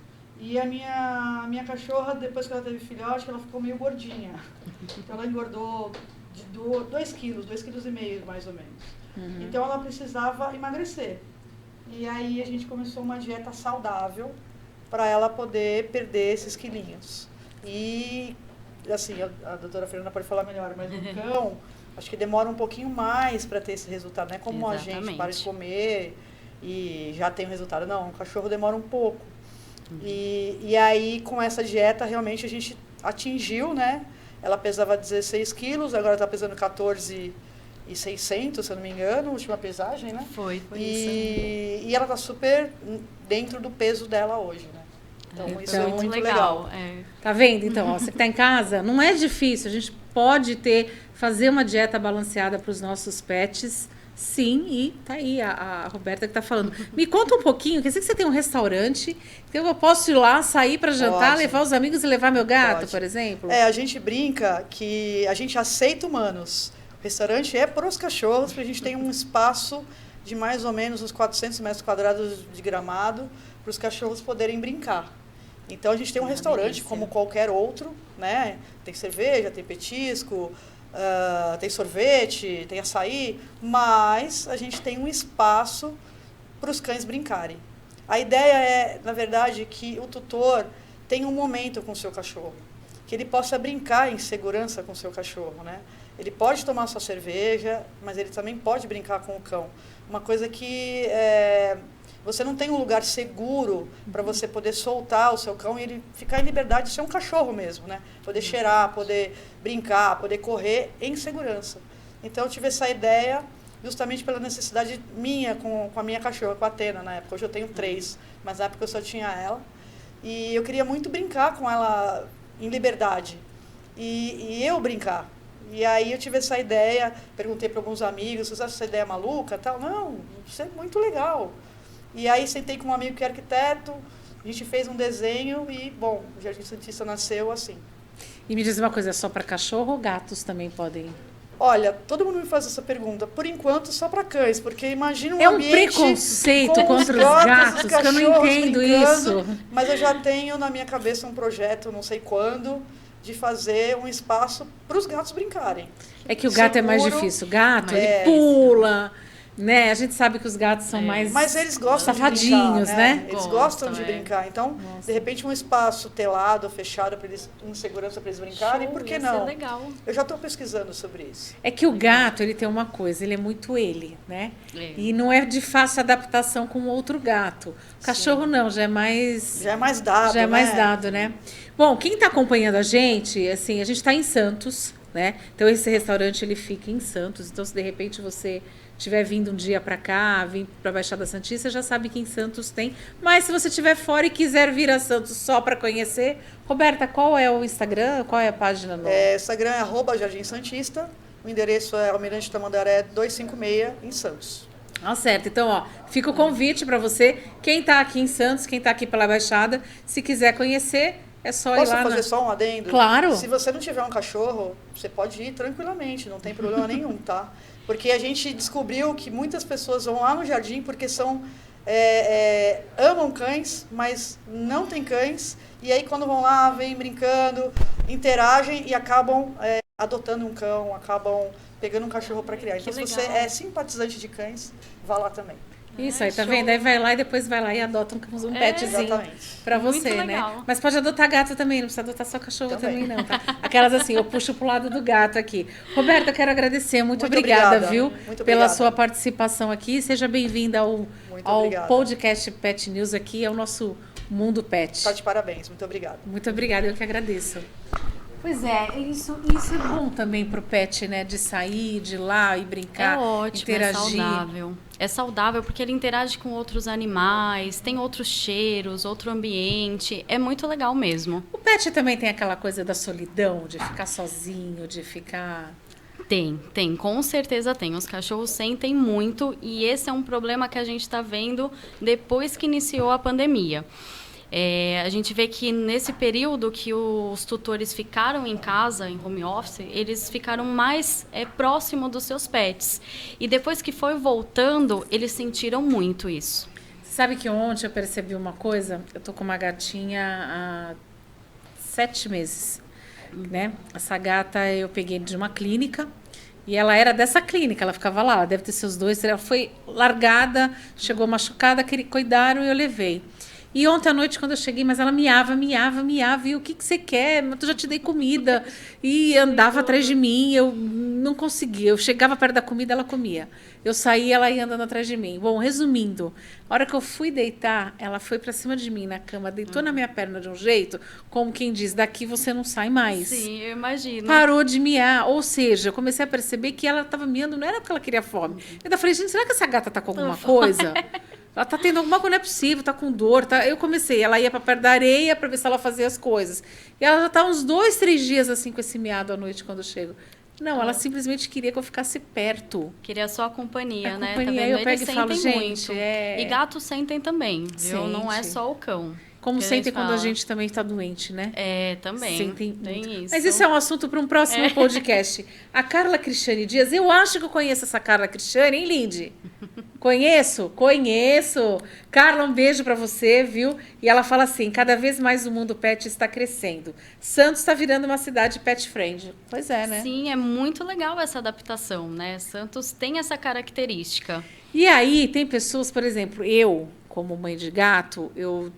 E a minha cachorra, depois que ela teve filhote, ela ficou meio gordinha. Então ela engordou de 2 quilos, 2,5 quilos mais ou menos. Então ela precisava emagrecer. E aí a gente começou uma dieta saudável para ela poder perder esses quilinhos. E, assim, a doutora Fernanda pode falar melhor, mas no cão, acho que demora um pouquinho mais para ter esse resultado. Não é como a gente para de comer e já tem o resultado. Não, o cachorro demora um pouco. E aí, com essa dieta, realmente a gente atingiu, né? Ela pesava 16 quilos, agora está pesando 14,600, se eu não me engano, a última pesagem, né? Foi isso. E ela está super dentro do peso dela hoje, né? Então, isso é muito legal. Tá vendo? Então, ó, você que está em casa, não é difícil. A gente pode fazer uma dieta balanceada para os nossos pets. Sim, e tá aí a Roberta que está falando. Me conta um pouquinho, quer dizer que você tem um restaurante, então eu posso ir lá, sair para jantar, levar os amigos e levar meu gato, por exemplo? A gente brinca que a gente aceita humanos. O restaurante é para os cachorros, porque a gente tem um espaço de mais ou menos uns 400 metros quadrados de gramado para os cachorros poderem brincar. Então a gente tem um restaurante como qualquer outro, né? Tem cerveja, tem petisco, tem sorvete, tem açaí, mas a gente tem um espaço para os cães brincarem. A ideia é, na verdade, que o tutor tenha um momento com o seu cachorro, que ele possa brincar em segurança com o seu cachorro, né? Ele pode tomar sua cerveja, mas ele também pode brincar com o cão. Uma coisa que você não tem um lugar seguro para você poder soltar o seu cão e ele ficar em liberdade de ser um cachorro mesmo, né? Poder cheirar, poder brincar, poder correr em segurança. Então eu tive essa ideia justamente pela necessidade minha com a minha cachorra, com a Atena na época. Hoje eu tenho 3, mas na época eu só tinha ela. E eu queria muito brincar com ela em liberdade. E eu brincar. E aí eu tive essa ideia, perguntei para alguns amigos, vocês acham essa ideia maluca? Tal? Não, isso é muito legal. E aí sentei com um amigo que é arquiteto, a gente fez um desenho e, bom, o Jardim Santista nasceu assim. E me diz uma coisa, é só para cachorro ou gatos também podem? Olha, todo mundo me faz essa pergunta. Por enquanto, só para cães, porque imagina um ambiente preconceito contra os gatos, que eu não entendo isso. Mas eu já tenho na minha cabeça um projeto, não sei quando, de fazer um espaço para os gatos brincarem. É que o gato é mais Seguro. difícil. O gato, ele pula, né? A gente sabe que os gatos são mais Mas eles gostam safadinhos, de brincar, né? Eles gostam de é. brincar. Então, de repente, um espaço telado, fechado, para eles, com segurança para eles brincarem, Show, por que ia ser não? legal. Eu já estou pesquisando sobre isso. É que o gato, ele tem uma coisa, ele é muito ele, né? É. E não é de fácil adaptação com outro gato. O cachorro não, já é mais dado, já é mais né? dado, né? Bom, quem está acompanhando a gente, assim, a gente está em Santos, né? Então esse restaurante ele fica em Santos. Então se de repente você estiver vindo um dia para cá, vir para a Baixada Santista, já sabe que em Santos tem. Mas se você estiver fora e quiser vir a Santos só para conhecer, Roberta, qual é o Instagram? Qual é a página? Instagram é @Jardim Santista. O endereço é Almirante Tamandaré 256 em Santos. Ah, certo. Então, ó, fica o convite para você. Quem está aqui em Santos, quem está aqui pela Baixada, se quiser conhecer, é só Posso ir lá. fazer só um adendo? Claro. Se você não tiver um cachorro, você pode ir tranquilamente, não tem problema nenhum, tá? Porque a gente descobriu que muitas pessoas vão lá no jardim porque amam cães, mas não tem cães. E aí quando vão lá, vêm brincando, interagem e acabam adotando um cão, acabam pegando um cachorro para criar. Então, se você é simpatizante de cães, vá lá também. Isso aí, tá show. vendo? Aí vai lá e depois vai lá e adota um petzinho Exatamente. pra Muito você, né? legal. Mas pode adotar gato também, não precisa adotar só cachorro também não, tá? Aquelas assim, eu puxo pro lado do gato aqui. Roberta, eu quero agradecer, muito obrigada, viu? Muito pela obrigada. sua participação aqui. Seja bem-vinda ao obrigada. podcast Pet News aqui, ao nosso Mundo Pet. Tá de parabéns, muito obrigada. Muito obrigada, eu que agradeço. Pois é, isso é bom também pro pet, né? De sair, de ir lá e brincar, É ótimo, interagir. é saudável. É saudável porque ele interage com outros animais, tem outros cheiros, outro ambiente. É muito legal mesmo. O pet também tem aquela coisa da solidão, de ficar sozinho, de ficar... Tem, com certeza tem. Os cachorros sentem muito e esse é um problema que a gente está vendo depois que iniciou a pandemia. A gente vê que nesse período que os tutores ficaram em casa, em home office, eles ficaram mais próximo dos seus pets. E depois que foi voltando, eles sentiram muito isso. Sabe que ontem eu percebi uma coisa? Eu tô com uma gatinha há 7 meses, né? Essa gata eu peguei de uma clínica e ela era dessa clínica, ela ficava lá, ela deve ter seus 2, ela foi largada, chegou machucada, que cuidaram e eu levei. E ontem à noite, quando eu cheguei, mas ela miava, e o que você quer? Eu já te dei comida. E andava atrás de mim, eu não conseguia. Eu chegava perto da comida, ela comia. Eu saía, ela ia andando atrás de mim. Bom, resumindo, a hora que eu fui deitar, ela foi para cima de mim na cama, deitou na minha perna de um jeito, como quem diz, daqui você não sai mais. Sim, eu imagino. Parou de miar, ou seja, eu comecei a perceber que ela estava miando, não era porque ela queria fome. Eu ainda falei, gente, será que essa gata tá com alguma coisa? Ela tá tendo alguma coisa, não é possível, tá com dor. Tá? Eu comecei, ela ia para perto da areia para ver se ela fazia as coisas. E ela já tá uns 2, 3 dias assim com esse miado à noite quando eu chego. Não, ela simplesmente queria que eu ficasse perto. Queria só a companhia, né? Companhia, Tá vendo? eu pego Eles e falo, sentem gente, muito. E gatos sentem também, viu? Não é Sente. só o cão. Como Que sentem eles quando a falam. gente também está doente, né? Também. Sentem Tem muito. isso. Mas isso é um assunto para um próximo podcast. A Carla Cristiane Dias, eu acho que eu conheço essa Carla Cristiane, hein, Lindy? Conheço. Carla, um beijo para você, viu? E ela fala assim, cada vez mais o mundo pet está crescendo. Santos está virando uma cidade pet friend. Pois é, né? Sim, é muito legal essa adaptação, né? Santos tem essa característica. E aí, tem pessoas, por exemplo, eu, como mãe de gato, eu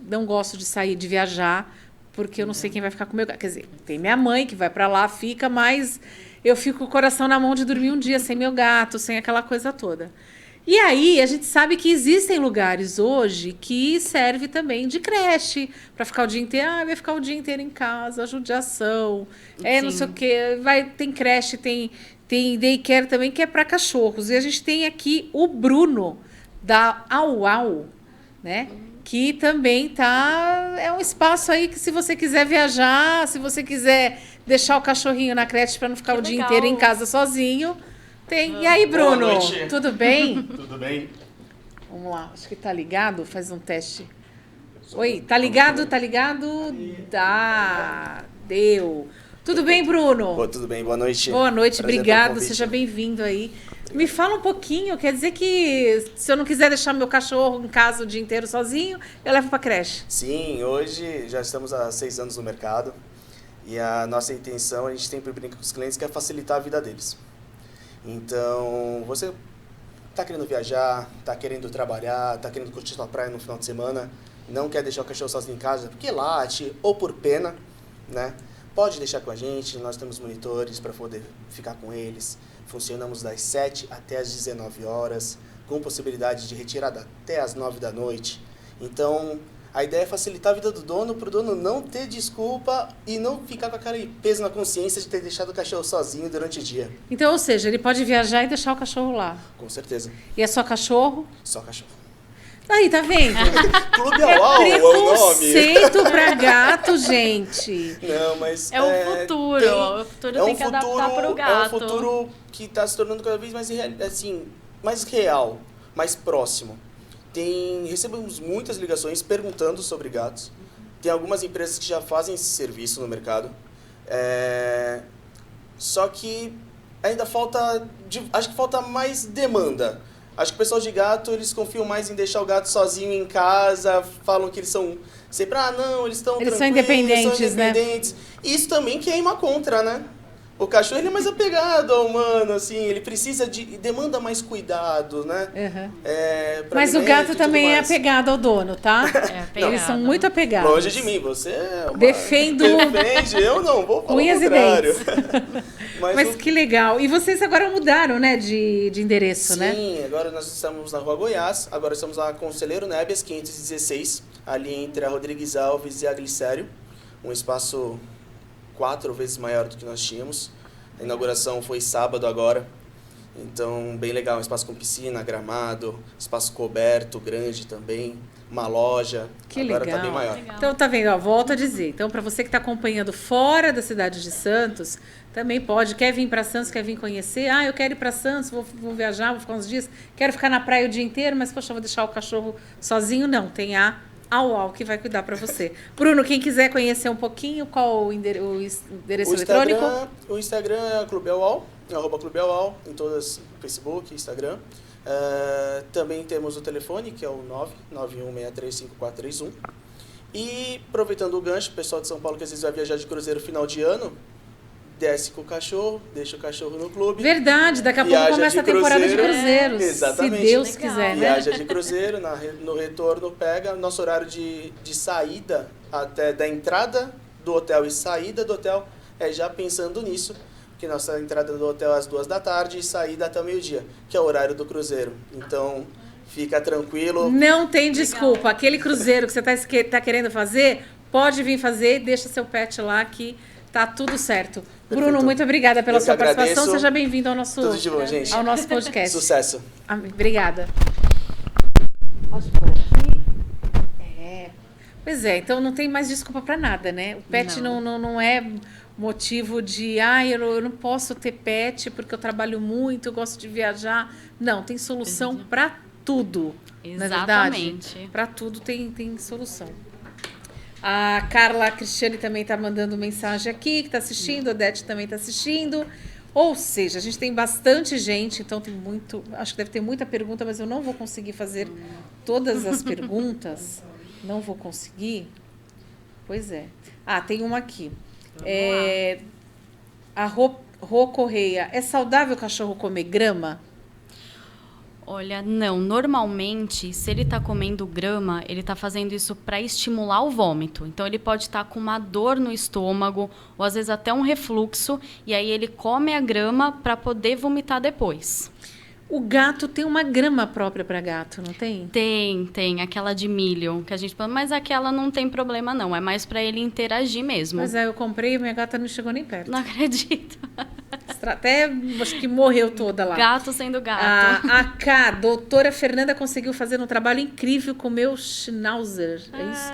não gosto de sair, de viajar, porque eu não sei quem vai ficar com o meu gato. Quer dizer, tem minha mãe que vai para lá, fica, mas eu fico com o coração na mão de dormir um dia sem meu gato, sem aquela coisa toda. E aí, a gente sabe que existem lugares hoje que serve também de creche, para ficar o dia inteiro. Vai ficar o dia inteiro em casa, judiação, não sei o quê. Tem creche, tem daycare também, que é para cachorros. E a gente tem aqui o Bruno, da Au, né? Que também é um espaço aí que, se você quiser viajar, se você quiser deixar o cachorrinho na creche para não ficar o dia inteiro em casa sozinho, tem. E aí, Bruno? Boa noite. Tudo bem? Tudo bem? Vamos lá, acho que tá ligado, faz um teste. Oi, tá ligado? Tá ligado? Deu. Tudo bem, Bruno? Pô, tudo bem, boa noite. Boa noite, Prazer pelo obrigado, convite. seja bem-vindo aí. Me fala um pouquinho, quer dizer que se eu não quiser deixar meu cachorro em casa o dia inteiro sozinho, eu levo pra creche? Sim, hoje já estamos há 6 anos no mercado E a nossa intenção, a gente sempre brinca com os clientes, que é facilitar a vida deles. Então, você está querendo viajar, está querendo trabalhar, está querendo curtir sua praia no final de semana, não quer deixar o cachorro sozinho em casa porque late ou por pena, né? Pode deixar com a gente, nós temos monitores para poder ficar com eles. Funcionamos das 7 até as 19 horas, com possibilidade de retirada até as 9 da noite. Então, a ideia é facilitar a vida do dono, para o dono não ter desculpa e não ficar com aquele peso na consciência de ter deixado o cachorro sozinho durante o dia. Então, ou seja, ele pode viajar e deixar o cachorro lá. Com certeza. E é só cachorro? Só cachorro. Aí, tá vendo? Clube Auau é o nome. Preconceito pra gato, gente. Não, mas... É o futuro. O futuro tem que adaptar para o gato. É um futuro que está se tornando cada vez mais, assim, mais real, mais próximo. Recebemos muitas ligações perguntando sobre gatos. Tem algumas empresas que já fazem esse serviço no mercado. Só que ainda acho que falta mais demanda. Acho que o pessoal de gato, eles confiam mais em deixar o gato sozinho em casa, falam que eles são sempre, não, eles estão tranquilos, são independentes, né? Isso também queima contra, né? O cachorro, ele é mais apegado ao humano, assim, ele demanda mais cuidado, né? Uhum. Mas o gato também é apegado ao dono, tá? Eles são muito apegados. Longe de mim, você é uma... Defende, eu não, vou falar unhas o contrário. E dentes. Mas que legal. E vocês agora mudaram, né, de endereço, Sim, né? Sim, agora nós estamos na Rua Goiás, agora estamos lá com Conselheiro Nébias, 516, ali entre a Rodrigues Alves e a Glicério, um espaço 4 vezes maior do que nós tínhamos. A inauguração foi sábado agora, então bem legal, um espaço com piscina, gramado, espaço coberto, grande também, uma loja, que agora legal. Tá bem maior. Legal. Então tá vendo, ó, volto a dizer, então para você que está acompanhando fora da cidade de Santos, também pode, quer vir para Santos, quer vir conhecer, eu quero ir para Santos, vou viajar, vou ficar uns dias, quero ficar na praia o dia inteiro, mas poxa, vou deixar o cachorro sozinho, não, tem a Auau que vai cuidar para você. Bruno, quem quiser conhecer um pouquinho, qual o endereço eletrônico? O Instagram é Clube Auau, @Clube Auau, em todas, Facebook, Instagram. Também temos o telefone, que é o 991635431. E, aproveitando o gancho, o pessoal de São Paulo que às vezes vai viajar de cruzeiro final de ano, desce com o cachorro, deixa o cachorro no clube. Verdade, daqui a pouco começa a temporada de cruzeiros. Exatamente. Se Deus Legal. quiser, né? Viaja de cruzeiro, no retorno pega nosso horário de saída, até da entrada do hotel e saída do hotel, já pensando nisso, que nossa entrada do hotel é às 2 da tarde e saída até o meio-dia, que é o horário do cruzeiro. Então, fica tranquilo. Não tem desculpa. Aquele cruzeiro que você tá querendo fazer, pode vir fazer, deixa seu pet lá que tá tudo certo. Perfeito. Bruno, muito obrigada pela sua participação. Agradeço. Seja bem-vindo ao nosso Tudo de bom, gente. ao nosso podcast. Sucesso. Obrigada. Pode por aqui. Pois é, então não tem mais desculpa para nada, né? O pet não é motivo de, eu não posso ter pet porque eu trabalho muito, eu gosto de viajar. Não, tem solução para tudo. Exatamente. Para tudo tem solução. A Carla Cristiane também está mandando mensagem aqui, que está assistindo, a Odete também está assistindo. Ou seja, a gente tem bastante gente, então tem acho que deve ter muita pergunta, mas eu não vou conseguir fazer todas as perguntas. Não vou conseguir. Pois é. Tem uma aqui. A Rô Correia. É saudável o cachorro comer grama? Olha, não. Normalmente, se ele está comendo grama, ele está fazendo isso para estimular o vômito. Então, ele pode estar com uma dor no estômago, ou às vezes até um refluxo, e aí ele come a grama para poder vomitar depois. O gato tem uma grama própria para gato, não tem? Tem. Aquela de milho, que a gente fala, mas aquela não tem problema não, é mais para ele interagir mesmo. Mas eu comprei e minha gata não chegou nem perto. Não acredito. Até acho que morreu toda lá. Gato sendo gato. A doutora Fernanda conseguiu fazer um trabalho incrível com o meu Schnauzer. É isso?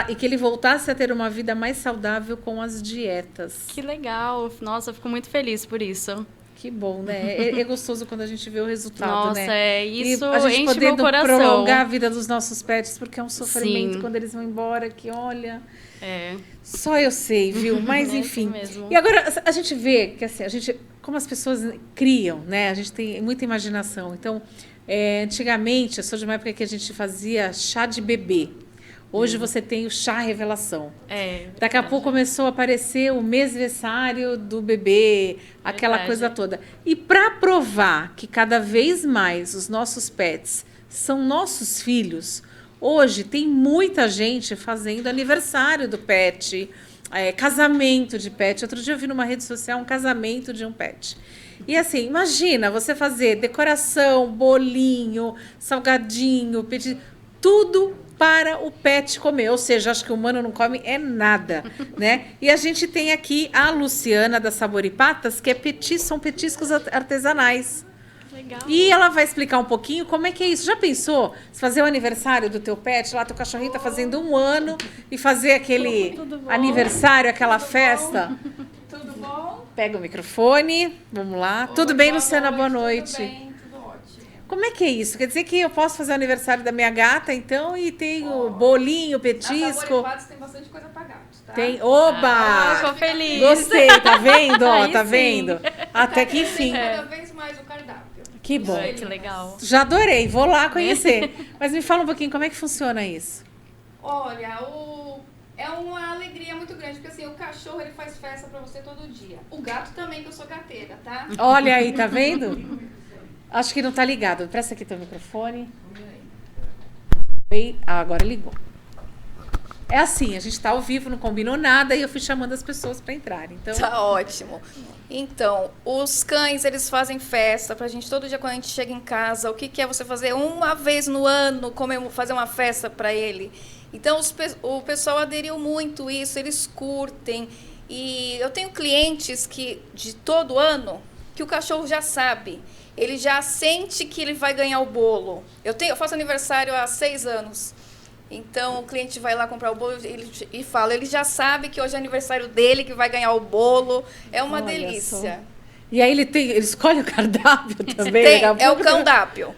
E que ele voltasse a ter uma vida mais saudável com as dietas. Que legal. Nossa, eu fico muito feliz por isso. Que bom, né? É gostoso quando a gente vê o resultado, né? Nossa, isso e a gente enche meu coração. prolongar a vida dos nossos pets, porque é um sofrimento. Sim. Quando eles vão embora, que olha... Só eu sei, viu? Mas, enfim. Mesmo. E agora, a gente vê que, assim, como as pessoas criam, né? A gente tem muita imaginação. Então, antigamente, eu sou de uma época que a gente fazia chá de bebê. Hoje você tem o chá revelação. É. Daqui a pouco começou a aparecer o mêsversário do bebê, aquela Verdade. coisa toda. E para provar que cada vez mais os nossos pets são nossos filhos, hoje tem muita gente fazendo aniversário do pet, casamento de pet. Outro dia eu vi numa rede social um casamento de um pet. E assim, imagina você fazer decoração, bolinho, salgadinho, tudo para o pet comer. Ou seja, acho que o humano não come nada, né? E a gente tem aqui a Luciana da Sabor e Patas, que são petiscos artesanais. Legal. E ela vai explicar um pouquinho como é que é isso. Já pensou? Se fazer o aniversário do teu pet, lá teu cachorrinho tá fazendo 1 ano, e fazer aquele aniversário, aquela festa? Tudo bom? Pega o microfone, vamos lá. Tudo bem, Luciana? Boa noite. Tudo bem, tudo ótimo. Como é que é isso? Quer dizer que eu posso fazer o aniversário da minha gata, então, e tem o bolinho, Na petisco? Sabor e Patos tem bastante coisa pra gato, tá? Tem. Oba! Ficou feliz. Gostei, tá vendo? Ó, Aí tá sim. vendo? Até que Tem enfim. cada vez mais o cardápio. Que bom. Ai, que legal. Já adorei, vou lá conhecer. Mas me fala um pouquinho como é que funciona isso. Olha, é uma alegria muito grande, porque assim, o cachorro ele faz festa pra você todo dia. O gato também, que eu sou gateira, tá? Olha aí, tá vendo? Acho que não tá ligado. Presta aqui teu microfone. Oi. Ah, agora ligou. É assim, a gente tá ao vivo, não combinou nada e eu fui chamando as pessoas para entrar. Então, Tá ótimo. Então, os cães, eles fazem festa pra gente todo dia quando a gente chega em casa. O que é você fazer uma vez no ano, fazer uma festa pra ele? Então, o pessoal aderiu muito isso, eles curtem. E eu tenho clientes que, de todo ano, que o cachorro já sabe. Ele já sente que ele vai ganhar o bolo. Eu faço aniversário há 6 anos. Então, o cliente vai lá comprar o bolo e fala, ele já sabe que hoje é aniversário dele, que vai ganhar o bolo. É uma Olha delícia. só. E aí ele escolhe o cardápio também? Tem, daqui a é o pouco. cardápio.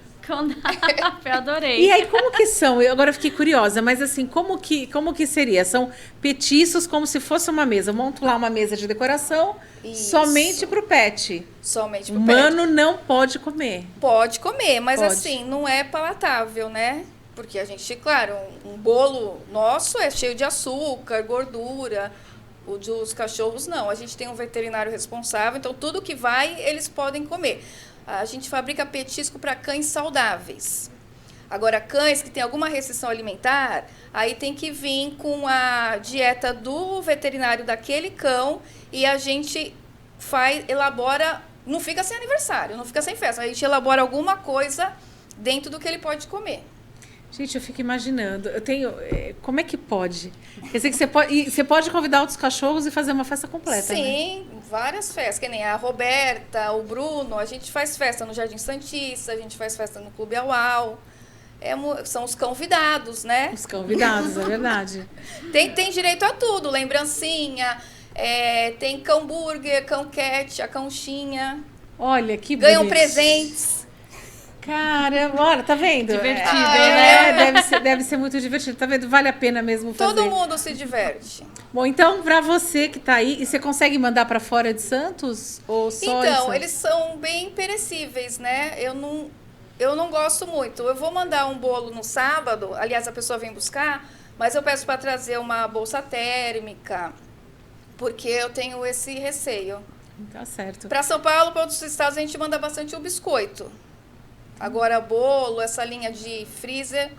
Eu adorei. E aí, como que são? Eu agora fiquei curiosa, mas assim, como que seria? São petiscos como se fosse uma mesa. Eu monto lá uma mesa de decoração Isso. somente para o pet. Somente O pro pet. humano não pode comer. Pode comer, mas Pode. assim, não é palatável, né? Porque a gente, claro, um bolo nosso é cheio de açúcar, gordura. O dos cachorros não. A gente tem um veterinário responsável, então tudo que vai, eles podem comer. A gente fabrica petisco para cães saudáveis. Agora, cães que têm alguma restrição alimentar, aí tem que vir com a dieta do veterinário daquele cão e a gente elabora, não fica sem aniversário, não fica sem festa, a gente elabora alguma coisa dentro do que ele pode comer. Gente, eu fico imaginando. Eu tenho. Como é que pode? Quer dizer que você pode convidar outros cachorros e fazer uma festa completa, né? Sim, várias festas, que nem a Roberta, o Bruno, a gente faz festa no Jardim Santista, a gente faz festa no Clube Auau. São os convidados, né? Os convidados, é verdade. Tem direito a tudo, lembrancinha, tem cão burger, cão cat, a cãochinha. Olha, que Ganham bonito. presentes. Caramba, olha, tá vendo? Divertido, né? Deve ser muito divertido. Tá vendo? Vale a pena mesmo fazer. Todo mundo se diverte. Bom, então, pra você que tá aí, e você consegue mandar pra fora de Santos? Ou só em Então, Santos? eles são bem perecíveis, né? Eu não gosto muito. Eu vou mandar um bolo no sábado, aliás, a pessoa vem buscar, mas eu peço para trazer uma bolsa térmica, porque eu tenho esse receio. Tá certo. Para São Paulo, para outros estados, a gente manda bastante o biscoito. Agora, bolo, essa linha de freezer,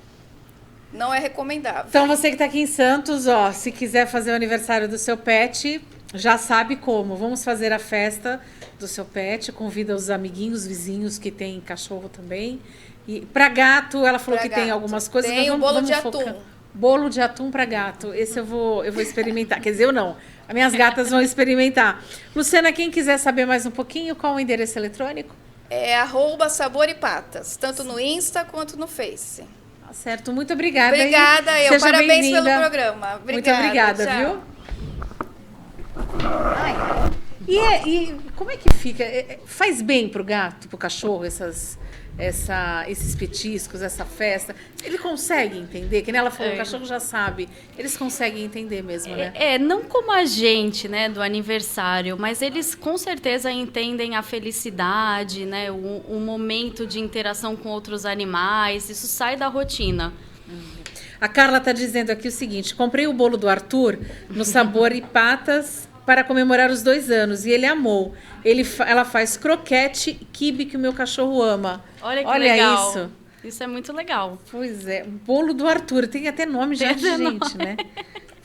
não é recomendável. Então, você que tá aqui em Santos, ó, se quiser fazer o aniversário do seu pet, já sabe como. Vamos fazer a festa do seu pet, convida os amiguinhos, vizinhos que tem cachorro também. E para gato, ela falou Pra que tem gato. algumas coisas. Tem mas o bolo vamos de focar. atum. Bolo de atum para gato. Esse eu vou experimentar. Quer dizer, eu não. As minhas gatas vão experimentar. Luciana, quem quiser saber mais um pouquinho, qual o endereço eletrônico? É @Sabor e Patas, tanto no Insta quanto no Face. Tá certo. Muito obrigada. Obrigada, e eu. seja Parabéns pelo bem-vinda. programa. Muito obrigada, tchau. viu? E como é que fica? Faz bem pro gato, pro cachorro, esses petiscos, essa festa? Ele consegue entender? Que nem ela falou, o cachorro já sabe. Eles conseguem entender mesmo, né? Não como a gente, né, do aniversário, mas eles com certeza entendem a felicidade, né, o momento de interação com outros animais. Isso sai da rotina. A Carla está dizendo aqui o seguinte: comprei o bolo do Arthur no sabor e patas para comemorar os 2 anos e ele amou. Ela faz croquete e quibe que o meu cachorro ama. Olha que legal. Isso. Isso é muito legal. Pois é, bolo do Arthur, tem até nome já de gente, né?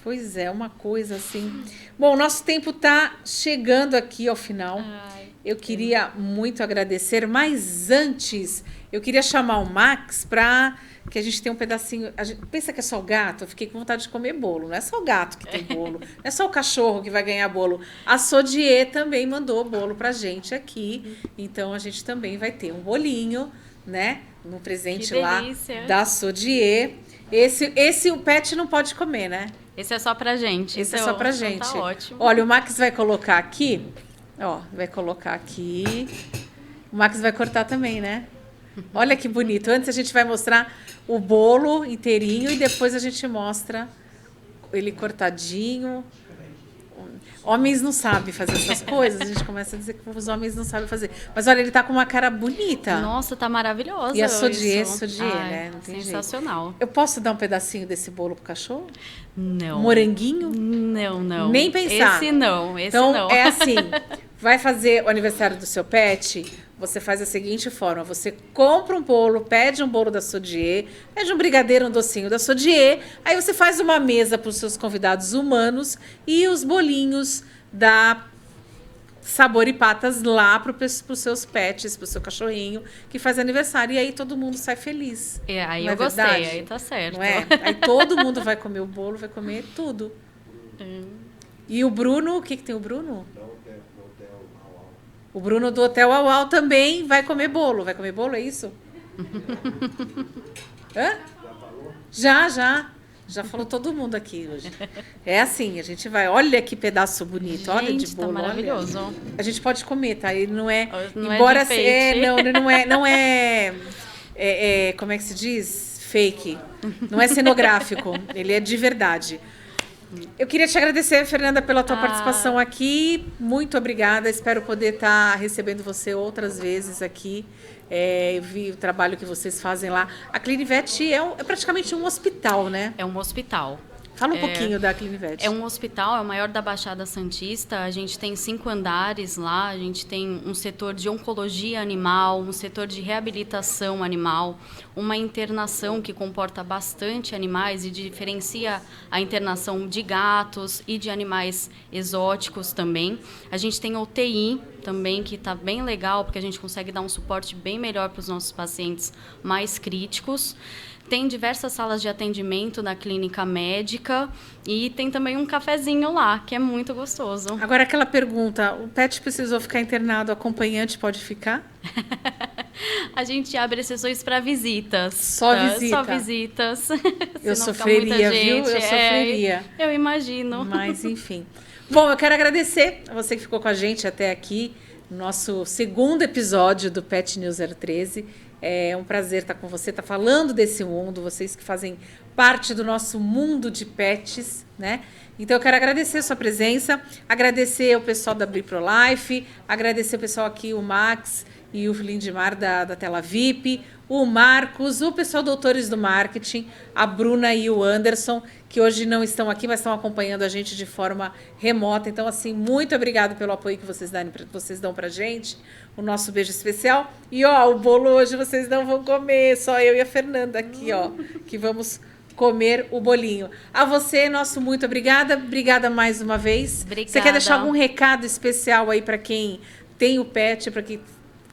Pois é, uma coisa assim. Bom, nosso tempo está chegando aqui ao final. Eu queria muito agradecer, mas antes eu queria chamar o Max para que a gente tenha um pedacinho. Pensa que é só o gato? Eu fiquei com vontade de comer bolo. Não é só o gato que tem bolo, não é só o cachorro que vai ganhar bolo. A Sodier também mandou bolo pra gente aqui. Então a gente também vai ter um bolinho, né? No presente lá da Sodier. Esse o pet não pode comer, né? Esse é só pra gente. Esse é só pra gente. Tá ótimo. Olha, o Max vai colocar aqui. Ó, vai colocar aqui. O Max vai cortar também, né? Olha que bonito. Antes a gente vai mostrar o bolo inteirinho e depois a gente mostra ele cortadinho. Homens não sabem fazer essas coisas. A gente começa a dizer que os homens não sabem fazer. Mas olha, ele tá com uma cara bonita. Nossa, tá maravilhosa. E a Sodier, Ai, né? Não tem sensacional. jeito. Eu posso dar um pedacinho desse bolo pro cachorro? Não. Moranguinho? Não. Nem pensar. Esse não. Então, é assim, vai fazer o aniversário do seu pet, você faz da seguinte forma, você compra um bolo, pede um bolo da Sodier, pede um brigadeiro, um docinho da Sodier, aí você faz uma mesa para os seus convidados humanos e os bolinhos da Sabor e Patas lá para os seus pets, para o seu cachorrinho, que faz aniversário. E aí todo mundo sai feliz. Aí não eu gostei, verdade? aí tá certo. Não é? Aí todo mundo vai comer o bolo, vai comer tudo. E o Bruno, o que tem o Bruno? O Bruno do Hotel Au também vai comer bolo. Vai comer bolo, é isso? Hã? Já falou todo mundo aqui hoje. É assim, a gente vai... Olha que pedaço bonito. Gente, olha de bolo. Tá maravilhoso. Olha. A gente pode comer, tá? Ele não é... Não embora é de enfeite. não é, como é que se diz? Fake. Não é cenográfico. Ele é de verdade. Eu queria te agradecer, Fernanda, pela tua participação aqui. Muito obrigada. Espero poder estar recebendo você outras vezes aqui. Eu vi o trabalho que vocês fazem lá. A Clinvet é praticamente um hospital, né? É um hospital. Fala um pouquinho da Clinvet. É um hospital, é o maior da Baixada Santista. A gente tem 5 andares lá. A gente tem um setor de oncologia animal, um setor de reabilitação animal, uma internação que comporta bastante animais e diferencia a internação de gatos e de animais exóticos também. A gente tem UTI também, que está bem legal, porque a gente consegue dar um suporte bem melhor para os nossos pacientes mais críticos. Tem diversas salas de atendimento na clínica médica e tem também um cafezinho lá, que é muito gostoso. Agora, aquela pergunta, o pet precisou ficar internado, o acompanhante pode ficar? A gente abre sessões para visitas. Só visita? Só visitas. Eu sofreria, viu? Eu sofreria. Eu imagino. Mas, enfim. Bom, eu quero agradecer a você que ficou com a gente até aqui, no nosso segundo episódio do Pet News 013. É um prazer estar com você, estar falando desse mundo, vocês que fazem parte do nosso mundo de pets, né? Então eu quero agradecer a sua presença, agradecer o pessoal da Bri Pro Life, agradecer o pessoal aqui, o Max e o Lindmar da Tela VIP, o Marcos, o pessoal do Doutores do Marketing, a Bruna e o Anderson, que hoje não estão aqui, mas estão acompanhando a gente de forma remota. Então, assim, muito obrigado pelo apoio que vocês dão pra gente. O nosso beijo especial. E, ó, o bolo hoje vocês não vão comer, só eu e a Fernanda aqui, ó, que vamos comer o bolinho. A você, nosso muito obrigada. Obrigada mais uma vez. Obrigada. Você quer deixar algum recado especial aí para quem tem o pet, para quem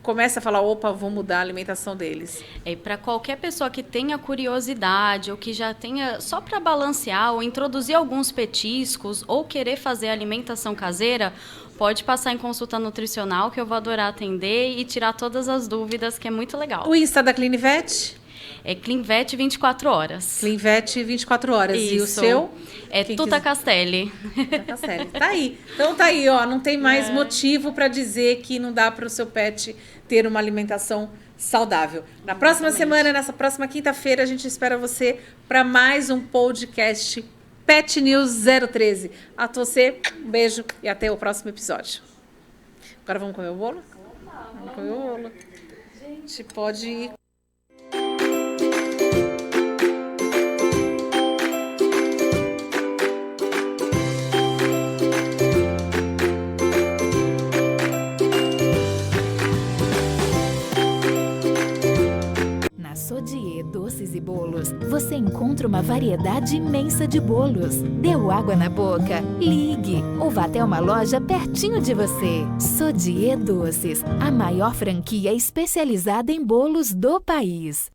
começa a falar, opa, vou mudar a alimentação deles? Para qualquer pessoa que tenha curiosidade ou que já tenha, só para balancear ou introduzir alguns petiscos ou querer fazer alimentação caseira, pode passar em consulta nutricional, que eu vou adorar atender e tirar todas as dúvidas, que é muito legal. O Insta da Clinvet? É Clinvet 24 horas. Clinvet 24 horas. Isso. E o seu? É Tuta Castelli. Tuta Castelli. Tá aí. Então tá aí, ó. Não tem mais motivo para dizer que não dá para o seu pet ter uma alimentação saudável. Na próxima semana, nessa próxima quinta-feira, a gente espera você para mais um podcast Pet News 013. A você, um beijo e até o próximo episódio. Agora vamos comer o bolo? Vamos comer o bolo. Gente, pode ir. Bolos, você encontra uma variedade imensa de bolos. Deu água na boca? Ligue ou vá até uma loja pertinho de você. Sodier Doces, a maior franquia especializada em bolos do país.